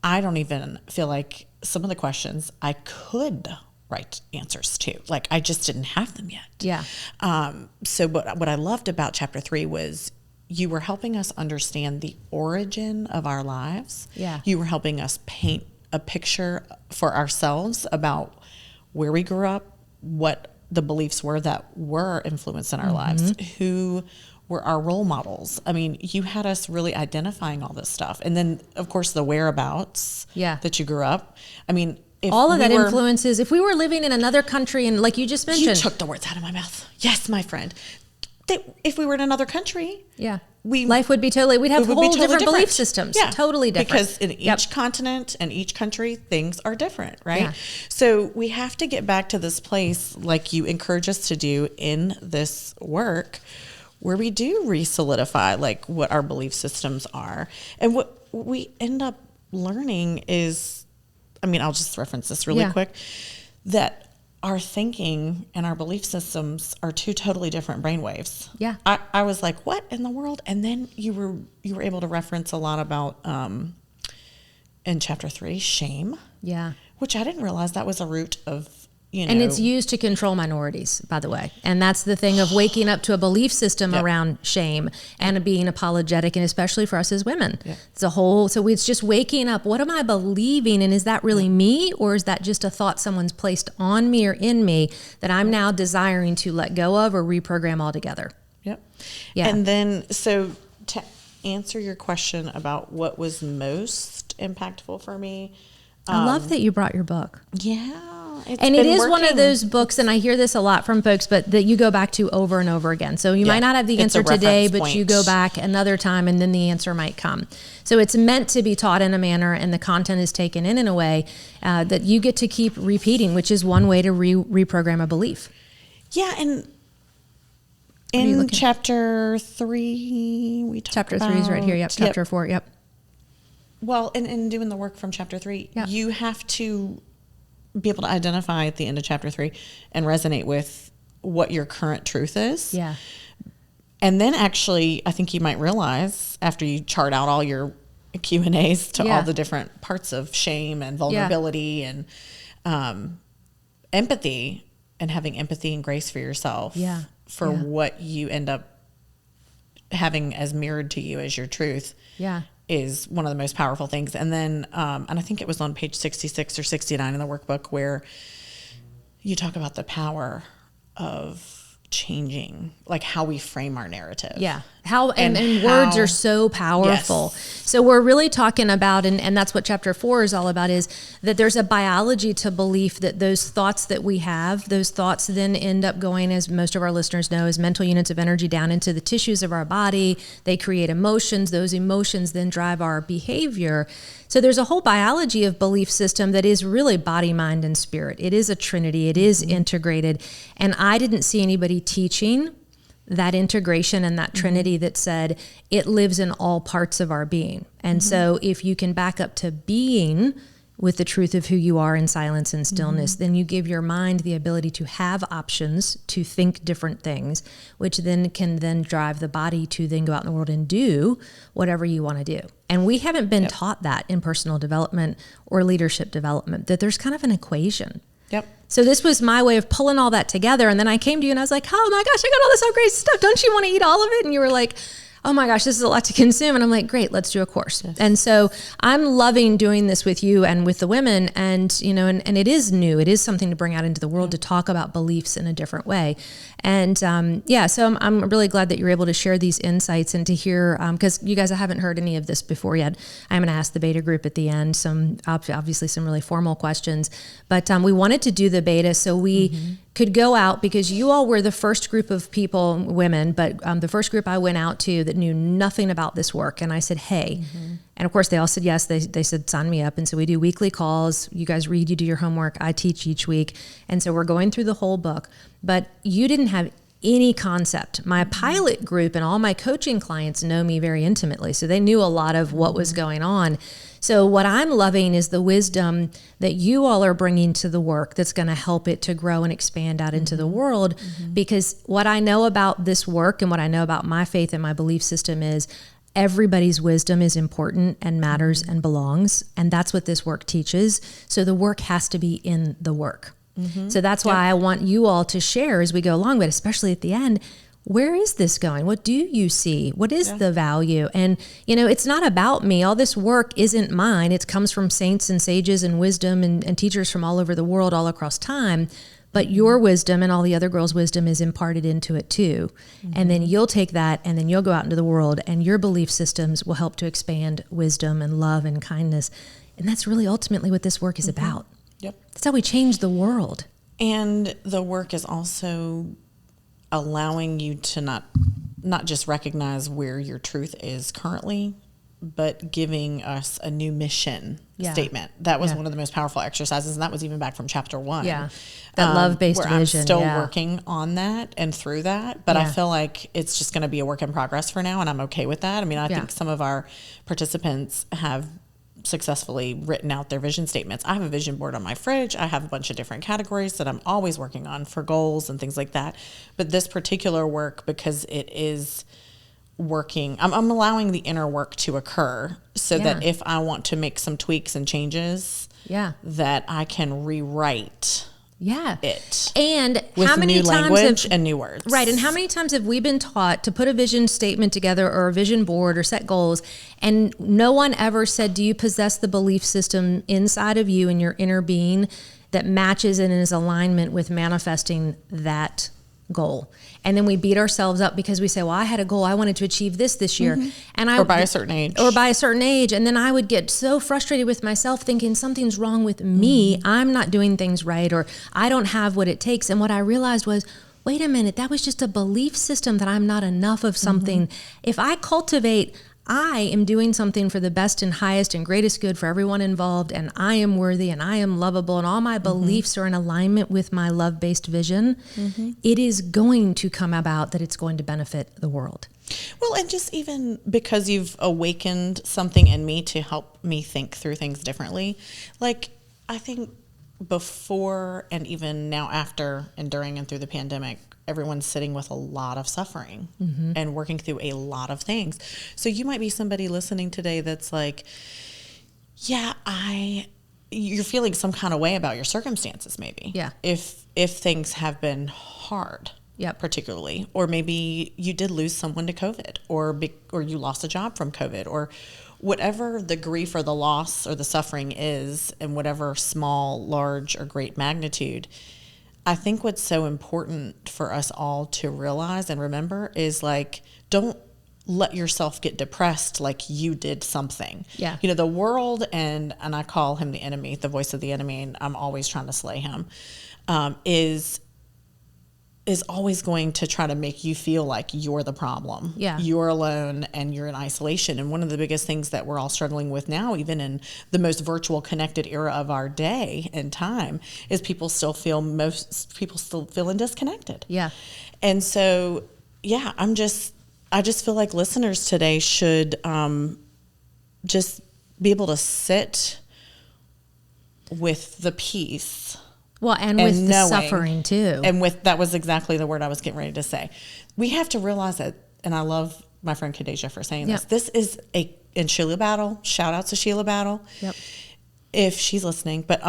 I don't even feel like some of the questions I could write answers to. Like I just didn't have them yet. Yeah. So what I loved about chapter 3 was you were helping us understand the origin of our lives. Yeah. You were helping us paint a picture for ourselves about where we grew up, what the beliefs were that were influenced in our lives, who were our role models. You had us really identifying all this stuff. And then, of course, the whereabouts that you grew up. All of that influences, if we were living in another country and like you just mentioned. You took the words out of my mouth. Yes, my friend. If we were in another country, life would be we'd have whole different belief systems, totally different. Because in each continent and each country, things are different, right? Yeah. So we have to get back to this place, like you encourage us to do in this work, where we do re-solidify like what our belief systems are. And what we end up learning is, I'll just reference this really quick, that our thinking and our belief systems are 2 totally different brainwaves. Yeah. I was like, what in the world? And then you were able to reference a lot about, in chapter 3, shame. Yeah. Which I didn't realize that was a root of, And it's used to control minorities, by the way. And that's the thing of waking up to a belief system around shame and being apologetic, and especially for us as women. Yep. It's just waking up. What am I believing? And is that really me? Or is that just a thought someone's placed on me or in me that I'm now desiring to let go of or reprogram altogether? Yep. Yeah. And then, so to answer your question about what was most impactful for me. I love that you brought your book. Yeah. And it is one of those books, and I hear this a lot from folks, but that you go back to over and over again. So you might not have the answer today, but you go back another time and then the answer might come. So it's meant to be taught in a manner and the content is taken in a way that you get to keep repeating, which is one way to reprogram a belief. Yeah, and in chapter 3, we talk Chapter about... Chapter 3 is right here, Chapter 4, Well, in doing the work from chapter 3, you have to be able to identify at the end of chapter 3 and resonate with what your current truth is. Yeah. And then actually, I think you might realize after you chart out all your Q&As to all the different parts of shame and vulnerability and empathy, and having empathy and grace for yourself for what you end up having as mirrored to you as your truth. Yeah. Is one of the most powerful things. And then, and I think it was on page 66 or 69 in the workbook where you talk about the power of changing, like how we frame our narrative. Yeah. And words are so powerful. Yes. So we're really talking about, and that's what chapter 4 is all about, is that there's a biology to belief that those thoughts that we have, those thoughts then end up going, as most of our listeners know, as mental units of energy down into the tissues of our body. They create emotions. Those emotions then drive our behavior. So there's a whole biology of belief system that is really body, mind, and spirit. It is a trinity. It is integrated. And I didn't see anybody teaching that integration and that trinity that said it lives in all parts of our being. And so if you can back up to being with the truth of who you are in silence and stillness, then you give your mind the ability to have options, to think different things, which then can then drive the body to then go out in the world and do whatever you want to do. And we haven't been taught that in personal development or leadership development, that there's kind of an equation. Yep. So this was my way of pulling all that together. And then I came to you and I was like, oh my gosh, I got all this so great stuff. Don't you want to eat all of it? And you were like, oh my gosh, this is a lot to consume. And I'm like, great, let's do a course. Yes. And so I'm loving doing this with you and with the women. And, you know, and it is new. It is something to bring out into the world to talk about beliefs in a different way. And so I'm really glad that you're able to share these insights and to hear, because you guys, I haven't heard any of this before yet. I'm going to ask the beta group at the end, obviously some really formal questions, but we wanted to do the beta so we could go out, because you all were the first group of people, women, but the first group I went out to that knew nothing about this work. And I said, hey, and of course they all said yes. They said, sign me up. And so we do weekly calls. You guys read, you do your homework. I teach each week. And so we're going through the whole book, but you didn't have any concept. My pilot group and all my coaching clients know me very intimately. So they knew a lot of what was going on. So what I'm loving is the wisdom that you all are bringing to the work that's going to help it to grow and expand out into the world. Because what I know about this work and what I know about my faith and my belief system is everybody's wisdom is important and matters and belongs. And that's what this work teaches. So the work has to be in the work. So that's why I want you all to share as we go along, but especially at the end, where is this going? What do you see? What is the value? And, you know, it's not about me. All this work isn't mine. It comes from saints and sages and wisdom and teachers from all over the world, all across time. But your wisdom and all the other girls' wisdom is imparted into it too. And then you'll take that and then you'll go out into the world and your belief systems will help to expand wisdom and love and kindness. And that's really ultimately what this work is about. Yep. That's how we change the world. And the work is also allowing you to not just recognize where your truth is currently, but giving us a new mission statement. That was one of the most powerful exercises, and that was even back from chapter 1. Yeah, that love-based where vision. I'm still working on that and through that, but I feel like it's just going to be a work in progress for now, and I'm okay with that. I mean, I think some of our participants have successfully written out their vision statements. I have a vision board on my fridge. I have a bunch of different categories that I'm always working on for goals and things like that. But this particular work, because it is working, I'm allowing the inner work to occur so that if I want to make some tweaks and changes, that I can rewrite it. And with how many new times language and new words. Right. And how many times have we been taught to put a vision statement together or a vision board or set goals, and no one ever said, do you possess the belief system inside of you and your inner being that matches and is alignment with manifesting that goal? And then we beat ourselves up because we say, well, I had a goal. I wanted to achieve this year. And or by a certain age. And then I would get so frustrated with myself thinking something's wrong with me. I'm not doing things right, or I don't have what it takes. And what I realized was, wait a minute, that was just a belief system that I'm not enough of something. If I cultivate, I am doing something for the best and highest and greatest good for everyone involved, and I am worthy and I am lovable, and all my beliefs are in alignment with my love-based vision, it is going to come about that it's going to benefit the world. Well, and just even because you've awakened something in me to help me think through things differently. Like, I think before and even now after and during and through the pandemic, everyone's sitting with a lot of suffering and working through a lot of things. So you might be somebody listening today that's like, you're feeling some kind of way about your circumstances, maybe. Yeah. If things have been hard, particularly, or maybe you did lose someone to COVID, or you lost a job from COVID, or whatever the grief or the loss or the suffering is, in whatever small, large, or great magnitude. I think what's so important for us all to realize and remember is, like, don't let yourself get depressed like you did something. Yeah. You know, the world, and I call him the enemy, the voice of the enemy, and I'm always trying to slay him, is always going to try to make you feel like you're the problem. Yeah. You're alone and you're in isolation. And one of the biggest things that we're all struggling with now, even in the most virtual connected era of our day and time, is most people still feeling disconnected. Yeah. And so, yeah, I just feel like listeners today should just be able to sit with the peace. Well, and with the suffering too. And that was exactly the word I was getting ready to say. We have to realize that, and I love my friend Khadijah for saying this. This is and Sheila Battle, shout out to Sheila Battle. Yep. If she's listening, but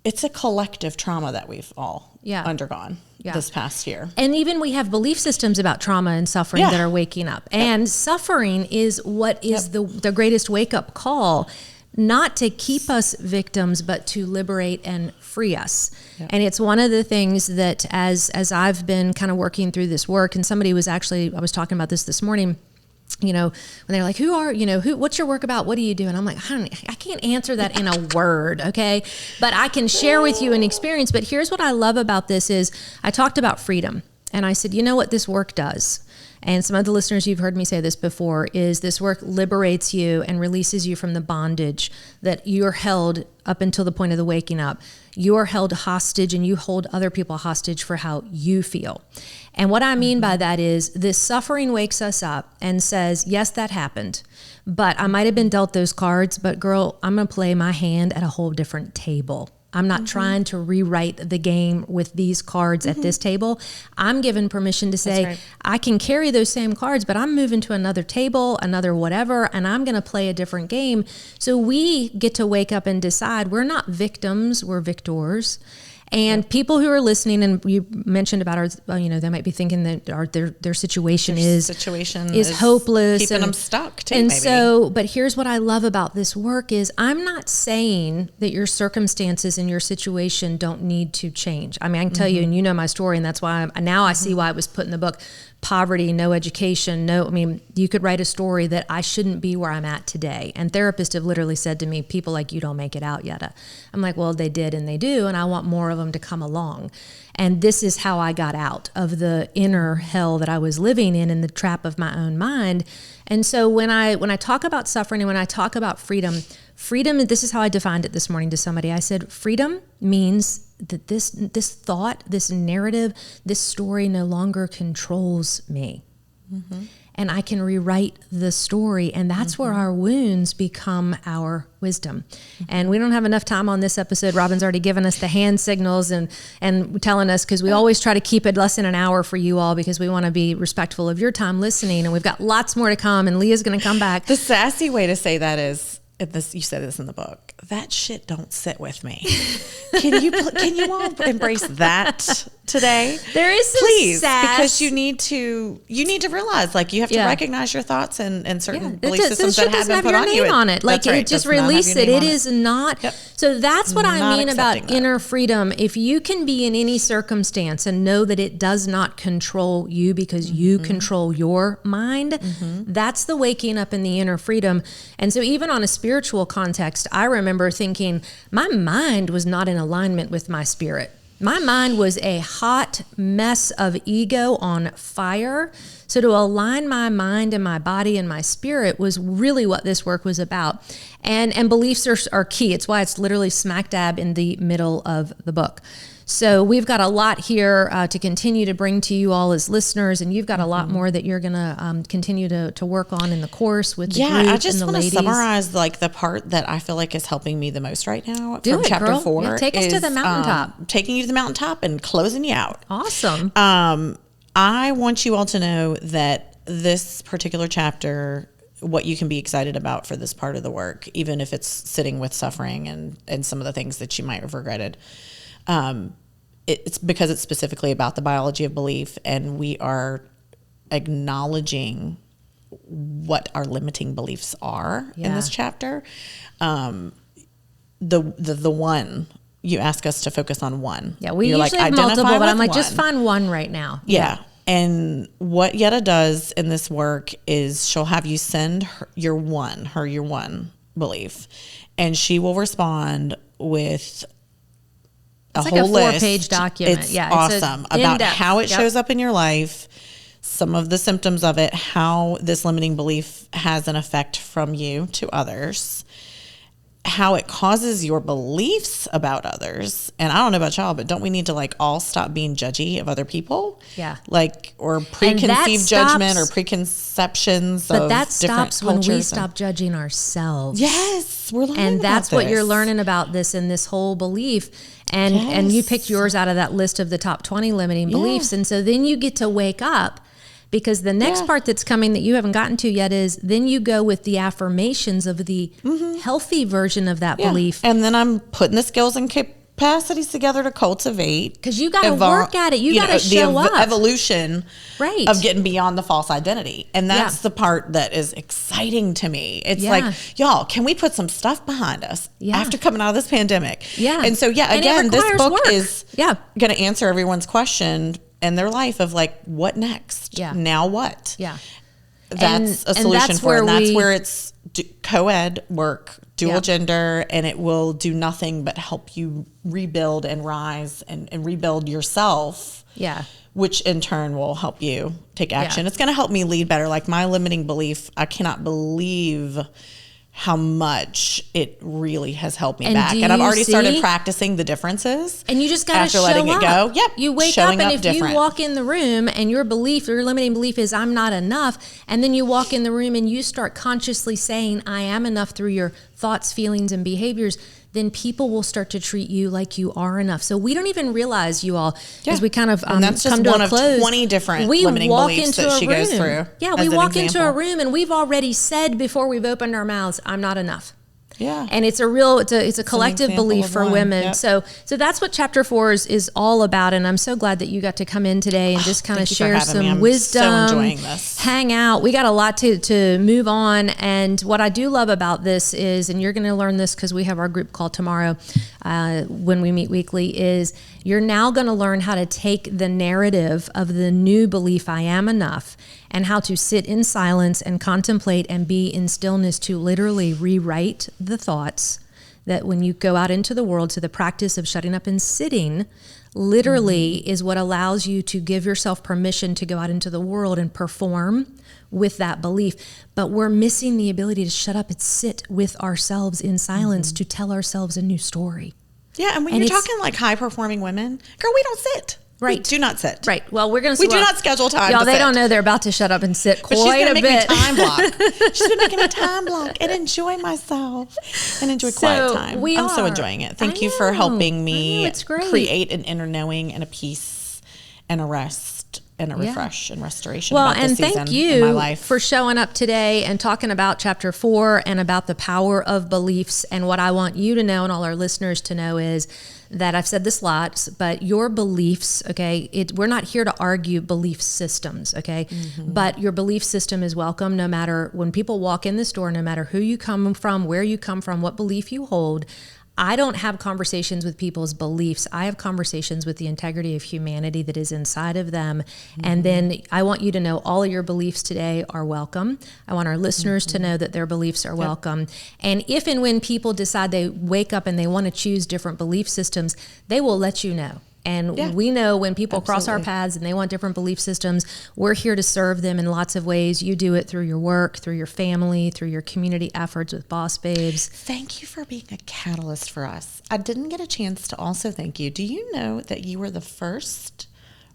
it's a collective trauma that we've all undergone this past year. And even we have belief systems about trauma and suffering that are waking up. And suffering is what is the greatest wake-up call, not to keep us victims, but to liberate and free us. Yep. And it's one of the things that as I've been kind of working through this work, and somebody was actually, I was talking about this morning, you know, when they're like, what's your work about? What do you do? And I'm like, I can't answer that in a word. Okay. But I can share with you an experience. But here's what I love about this is I talked about freedom, and I said, you know what this work does? And some of the listeners, you've heard me say this before, is this work liberates you and releases you from the bondage that you're held up until the point of the waking up. You're held hostage, and you hold other people hostage for how you feel. And what I mean by that is this suffering wakes us up and says, yes, that happened, but I might have been dealt those cards, but girl, I'm going to play my hand at a whole different table. I'm not trying to rewrite the game with these cards at this table. I'm given permission to say, I can carry those same cards, but I'm moving to another table, another whatever, and I'm going to play a different game. So we get to wake up and decide we're not victims, we're victors. And people who are listening, and you mentioned about they might be thinking that their situation is hopeless, keeping them stuck too. And maybe. So, but here's what I love about this work is I'm not saying that your circumstances and your situation don't need to change. I mean, I can tell you, and you know my story, and that's why I see why it was put in the book. Poverty, no education, you could write a story that I shouldn't be where I'm at today. And therapists have literally said to me, people like you don't make it out, Yedda. I'm like, well, they did and they do, and I want more of them to come along. And this is how I got out of the inner hell that I was living in the trap of my own mind. And so when I talk about suffering and when I talk about freedom, this is how I defined it this morning to somebody. I said, freedom means that this thought, this narrative, this story no longer controls me. Mm-hmm. And I can rewrite the story, and that's where our wounds become our wisdom. Mm-hmm. And we don't have enough time on this episode. Robin's already given us the hand signals and telling us, because we always try to keep it less than an hour for you all, because we want to be respectful of your time listening, and we've got lots more to come, and Leah's going to come back. The sassy way to say that is, you said this in the book, that shit don't sit with me. Can you all embrace that today? There is some please, sass. because you need to realize, like, you have to recognize your thoughts and certain belief systems that have been put on you. On it. Like, it just release it. It is not. Yep. So that's what I mean about that. inner freedom. If you can be in any circumstance and know that it does not control you because you control your mind, that's the waking up in the inner freedom. And so even on a spiritual context, I remember thinking my mind was not in alignment with my spirit. My mind was a hot mess of ego on fire. So to align my mind and my body and my spirit was really what this work was about. And beliefs are key. It's why it's literally smack dab in the middle of the book. So we've got a lot here to continue to bring to you all as listeners, and you've got a lot more that you're going to continue to work on in the course with the group I just want to summarize like the part that I feel like is helping me the most right now from chapter girl. 4. Yeah, take us to the mountaintop. Taking you to the mountaintop and closing you out. Awesome. I want you all to know that this particular chapter, what you can be excited about for this part of the work, even if it's sitting with suffering and some of the things that you might have regretted, it's because it's specifically about the biology of belief, and we are acknowledging what our limiting beliefs are in this chapter. The one, you ask us to focus on one. Yeah, we usually have multiple, but I'm like, just find one right now. Yeah. And what Yedda does in this work is she'll have you send her your one belief, and she will respond with a It's whole like a 4-page list. document. It's Yeah, awesome about in-depth. how it Yep. shows up in your life, some of the symptoms of it, how this limiting belief has an effect from you to others, how it causes your beliefs about others. And I don't know about y'all, but don't we need to like all stop being judgy of other people? Yeah. Like, or preconceived judgment or preconceptions But of that different stops when we cultures stop judging ourselves. Yes, we're learning And that's about what you're this. learning about this in this whole belief. And you picked yours out of that list of the top 20 limiting beliefs. And so then you get to wake up, because the next part that's coming that you haven't gotten to yet is then you go with the affirmations of the healthy version of that belief. And then I'm putting the skills and capacities together to cultivate. Because you got to work at it. You got to show up. The evolution Right. of getting beyond the false identity. And that's the part that is exciting to me. It's like, y'all, can we put some stuff behind us after coming out of this pandemic? Yeah. And so, And again, this book work. is going to answer everyone's question in their life of like, what next? Yeah. Now what? Yeah. That's a solution for it. And that's where it's co-ed work, dual gender, and it will do nothing but help you rebuild and rise and rebuild yourself. Yeah. Which in turn will help you take action. Yeah. It's going to help me lead better. Like my limiting belief, I cannot believe how much it really has helped me back. And I've already started practicing the differences. And you just got to show letting up. It go. Yep. You wake up, and if you walk in the room and your belief, your limiting belief is I'm not enough, and then you walk in the room and you start consciously saying I am enough through your thoughts, feelings, and behaviors, then people will start to treat you like you are enough. So we don't even realize, you all, as we kind of and that's just come to one a close, of 20 different limiting beliefs that she goes through. Yeah, we walk into a room and we've already said before we've opened our mouths, I'm not enough. Yeah. And it's a collective belief for women. Yep. So that's what chapter 4 is all about. And I'm so glad that you got to come in today and just kind of share some wisdom, so enjoying this. Hang out. We got a lot to move on. And what I do love about this is, and you're going to learn this because we have our group call tomorrow when we meet weekly, is you're now going to learn how to take the narrative of the new belief, I am enough, and how to sit in silence and contemplate and be in stillness to literally rewrite the thoughts that when you go out into the world. So the practice of shutting up and sitting literally is what allows you to give yourself permission to go out into the world and perform with that belief. But we're missing the ability to shut up and sit with ourselves in silence to tell ourselves a new story. Yeah, and when you're talking like high-performing women, girl, we don't sit. Right. We do not sit. Right. Well, we're going to. We do not schedule time. Y'all, to they sit. don't know they're about to shut up and sit quite a bit. She's been making me time block. She's been making me time block and enjoy myself and enjoy quiet time. I'm so enjoying it. Thank you for helping me create an inner knowing and a peace and a rest and a refresh and restoration. Well, about and this thank season in my you life. for showing up today and talking about chapter 4 and about the power of beliefs. And what I want you to know and all our listeners to know is that I've said this lots, but your beliefs, okay, we're not here to argue belief systems, okay? But your belief system is welcome no matter, when people walk in this door, no matter who you come from, where you come from, what belief you hold. I don't have conversations with people's beliefs. I have conversations with the integrity of humanity that is inside of them. And then I want you to know all of your beliefs today are welcome. I want our listeners to know that their beliefs are welcome. And if and when people decide they wake up and they want to choose different belief systems, they will let you know. And we know when people cross our paths and they want different belief systems, we're here to serve them in lots of ways. You do it through your work, through your family, through your community efforts with Boss Babes. Thank you for being a catalyst for us. I didn't get a chance to also thank you. Do you know that you were the first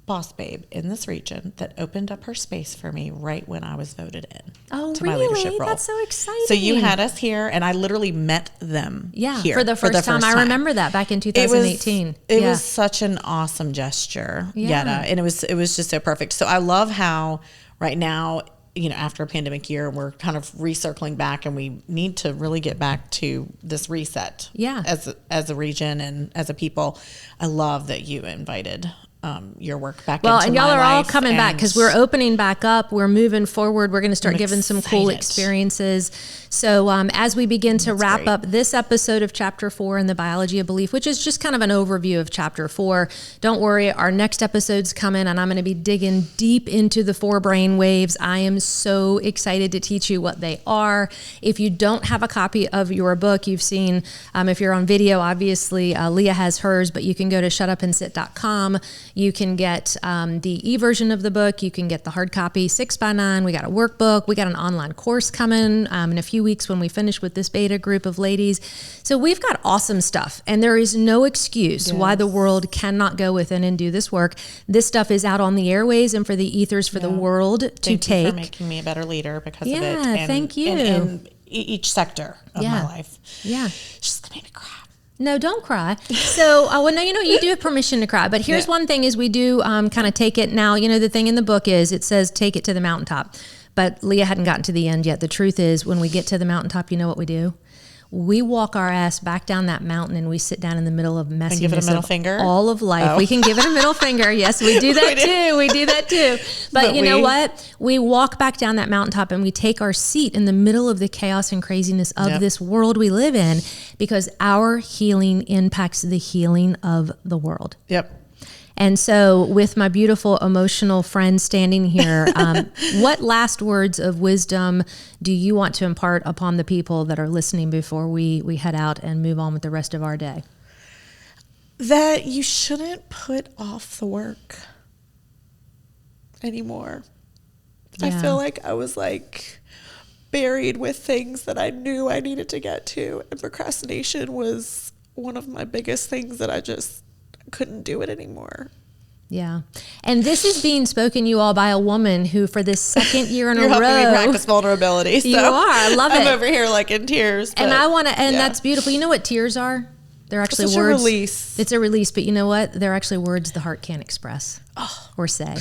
Boss Babe in this region that opened up her space for me right when I was voted in to my leadership role? That's so exciting. So you had us here, and I literally met them here for the first time. I remember that back in 2018. It was such an awesome gesture, Yedda, and it was just so perfect. So I love how right now, you know, after a pandemic year, we're kind of recircling back, and we need to really get back to this reset as a region and as a people. I love that you invited your work back well, into and my y'all are all life, coming back because we're opening back up. We're moving forward. We're going to start giving some cool experiences. So as we begin to wrap up this episode of Chapter 4 in the Biology of Belief, which is just kind of an overview of Chapter 4, don't worry, our next episode's coming, and I'm going to be digging deep into the 4 brain waves. I am so excited to teach you what they are. If you don't have a copy of your book, you've seen, if you're on video, obviously Leah has hers, but you can go to shutupandsit.com. You can get the e-version of the book. You can get the hard copy 6x9. We got a workbook. We got an online course coming in a few weeks when we finish with this beta group of ladies. So we've got awesome stuff, and there is no excuse why the world cannot go within and do this work. This stuff is out on the airways and for the ethers for the world to take. Thank you for making me a better leader because of it. Yeah, thank you. In each sector of my life. Yeah. She's going to make me cry. No, don't cry. So, well, no, you do have permission to cry. But here's one thing is we do kind of take it now. The thing in the book is it says take it to the mountaintop. But Leah hadn't gotten to the end yet. The truth is when we get to the mountaintop, you know what we do? We walk our ass back down that mountain and we sit down in the middle of messiness. And give it a middle finger? All of life. Oh. We can give it a middle finger. Yes, we do that too. We do that too. But you know what? We walk back down that mountaintop and we take our seat in the middle of the chaos and craziness of this world we live in because our healing impacts the healing of the world. Yep. And so with my beautiful emotional friend standing here, what last words of wisdom do you want to impart upon the people that are listening before we head out and move on with the rest of our day? That you shouldn't put off the work anymore. Yeah. I feel like I was buried with things that I knew I needed to get to. And procrastination was one of my biggest things that I just couldn't do it anymore. Yeah. And this is being spoken you all by a woman who for this second year in a row. You're helping me practice vulnerability. So you are. I love it. I'm over here in tears. And I want to, and that's beautiful. You know what tears are? They're actually it's words. A release. It's a release, but you know what? They're actually words the heart can't express or say.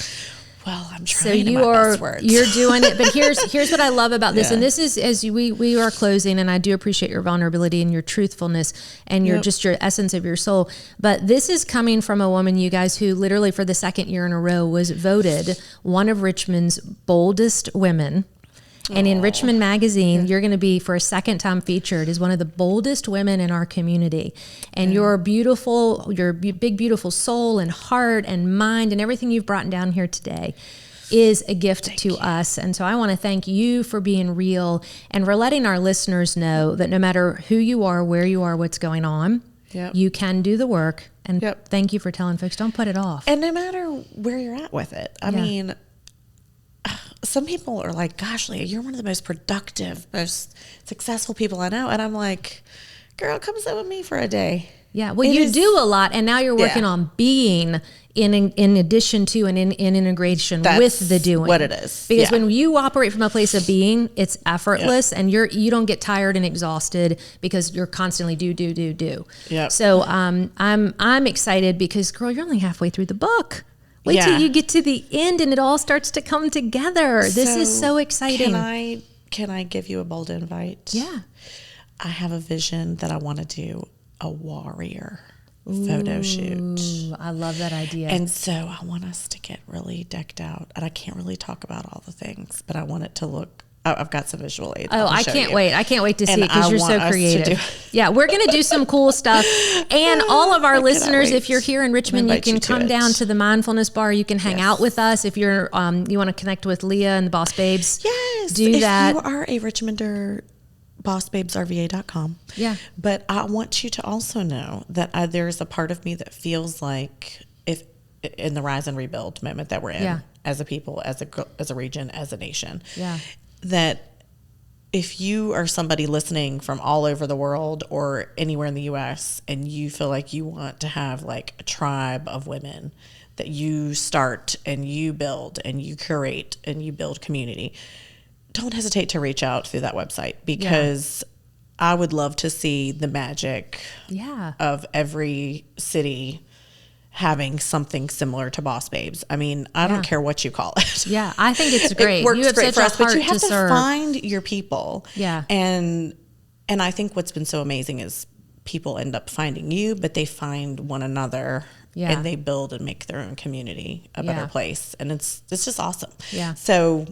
Well, I'm trying. So you're doing it, but here's what I love about this, and this is as we are closing, and I do appreciate your vulnerability and your truthfulness and your just your essence of your soul. But this is coming from a woman, you guys, who literally for the second year in a row was voted one of Richmond's boldest women. And in Richmond Magazine, you're going to be, for a second time, featured as one of the boldest women in our community. And your beautiful, your big, beautiful soul and heart and mind and everything you've brought down here today is a gift to us. And so I want to thank you for being real and for letting our listeners know that no matter who you are, where you are, what's going on, you can do the work. And thank you for telling folks, don't put it off. And no matter where you're at with it. I mean, some people are like, gosh, Leah, you're one of the most productive, most successful people I know. And I'm like, girl, come sit with me for a day. Yeah. Well, you do a lot. And now you're working on being in addition to and in integration with the doing. What it is. Because when you operate from a place of being, it's effortless and you don't get tired and exhausted because you're constantly do. Yeah. So I'm excited because, girl, you're only halfway through the book. Wait till you get to the end and it all starts to come together. This is so exciting. Can I give you a bold invite? Yeah. I have a vision that I want to do a warrior photo shoot. I love that idea. And so I want us to get really decked out. And I can't really talk about all the things, but I want it to look, I've got some visual aids. Oh, I can't wait. I can't wait to see it because you're so creative. Yeah, we're going to do some cool stuff. And all of our listeners, if you're here in Richmond, you can come down to the mindfulness bar. You can hang out with us. If you're you want to connect with Leah and the Boss Babes, do that. If you are a Richmonder, bossbabesrva.com. Yeah. But I want you to also know that there's a part of me that feels like if in the rise and rebuild moment that we're in as a people, as a region, as a nation. Yeah. That if you are somebody listening from all over the world or anywhere in the U.S. and you feel like you want to have a tribe of women that you start and you build and you curate and you build community, don't hesitate to reach out through that website because I would love to see the magic of every city having something similar to Boss Babes. I mean, I don't care what you call it. Yeah, I think it's great. It works you have great such for a us, but you have to serve. find your people. Yeah. And I think what's been so amazing is people end up finding you, but they find one another Yeah. and they build and make their own community a better place. And it's just awesome. Yeah. So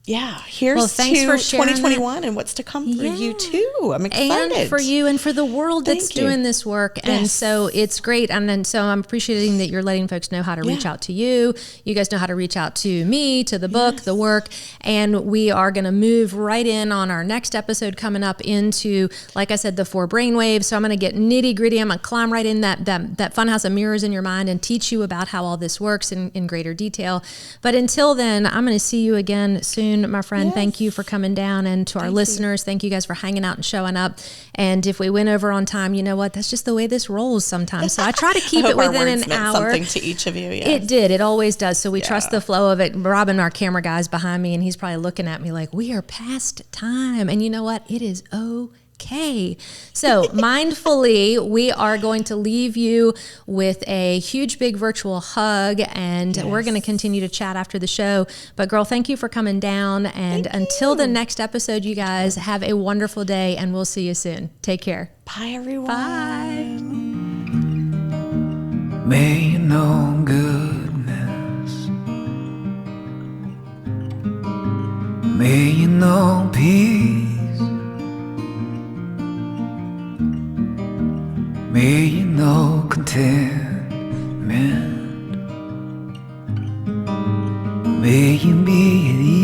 yeah, here's thanks to for sharing 2021 and what's to come for you too. I'm excited. And for you and for the world that's Thank you. doing this work. Yes. And so it's great. And then so I'm appreciating that you're letting folks know how to reach out to you. You guys know how to reach out to me, to the book, the work. And we are going to move right in on our next episode coming up into, like I said, the 4 brainwaves. So I'm going to get nitty gritty. I'm going to climb right in that funhouse of mirrors in your mind and teach you about how all this works in greater detail. But until then, I'm going to see you again soon, my friend. Yes. Thank you for coming down, and to our listeners, thank you guys for hanging out and showing up. And if we went over on time, you know what? That's just the way this rolls sometimes. So I try to keep it within an hour. Something to each of you. Yes. It did. It always does. So we trust the flow of it. Robin, our camera guy, is behind me, and he's probably looking at me like, we are past time. And you know what? It is okay. So mindfully, we are going to leave you with a huge, big virtual hug, and we're going to continue to chat after the show. But girl, thank you for coming down. And until the next episode, you guys have a wonderful day, and we'll see you soon. Take care. Bye, everyone. Bye. May you know goodness. May you know peace. May you know contentment. May you be at ease.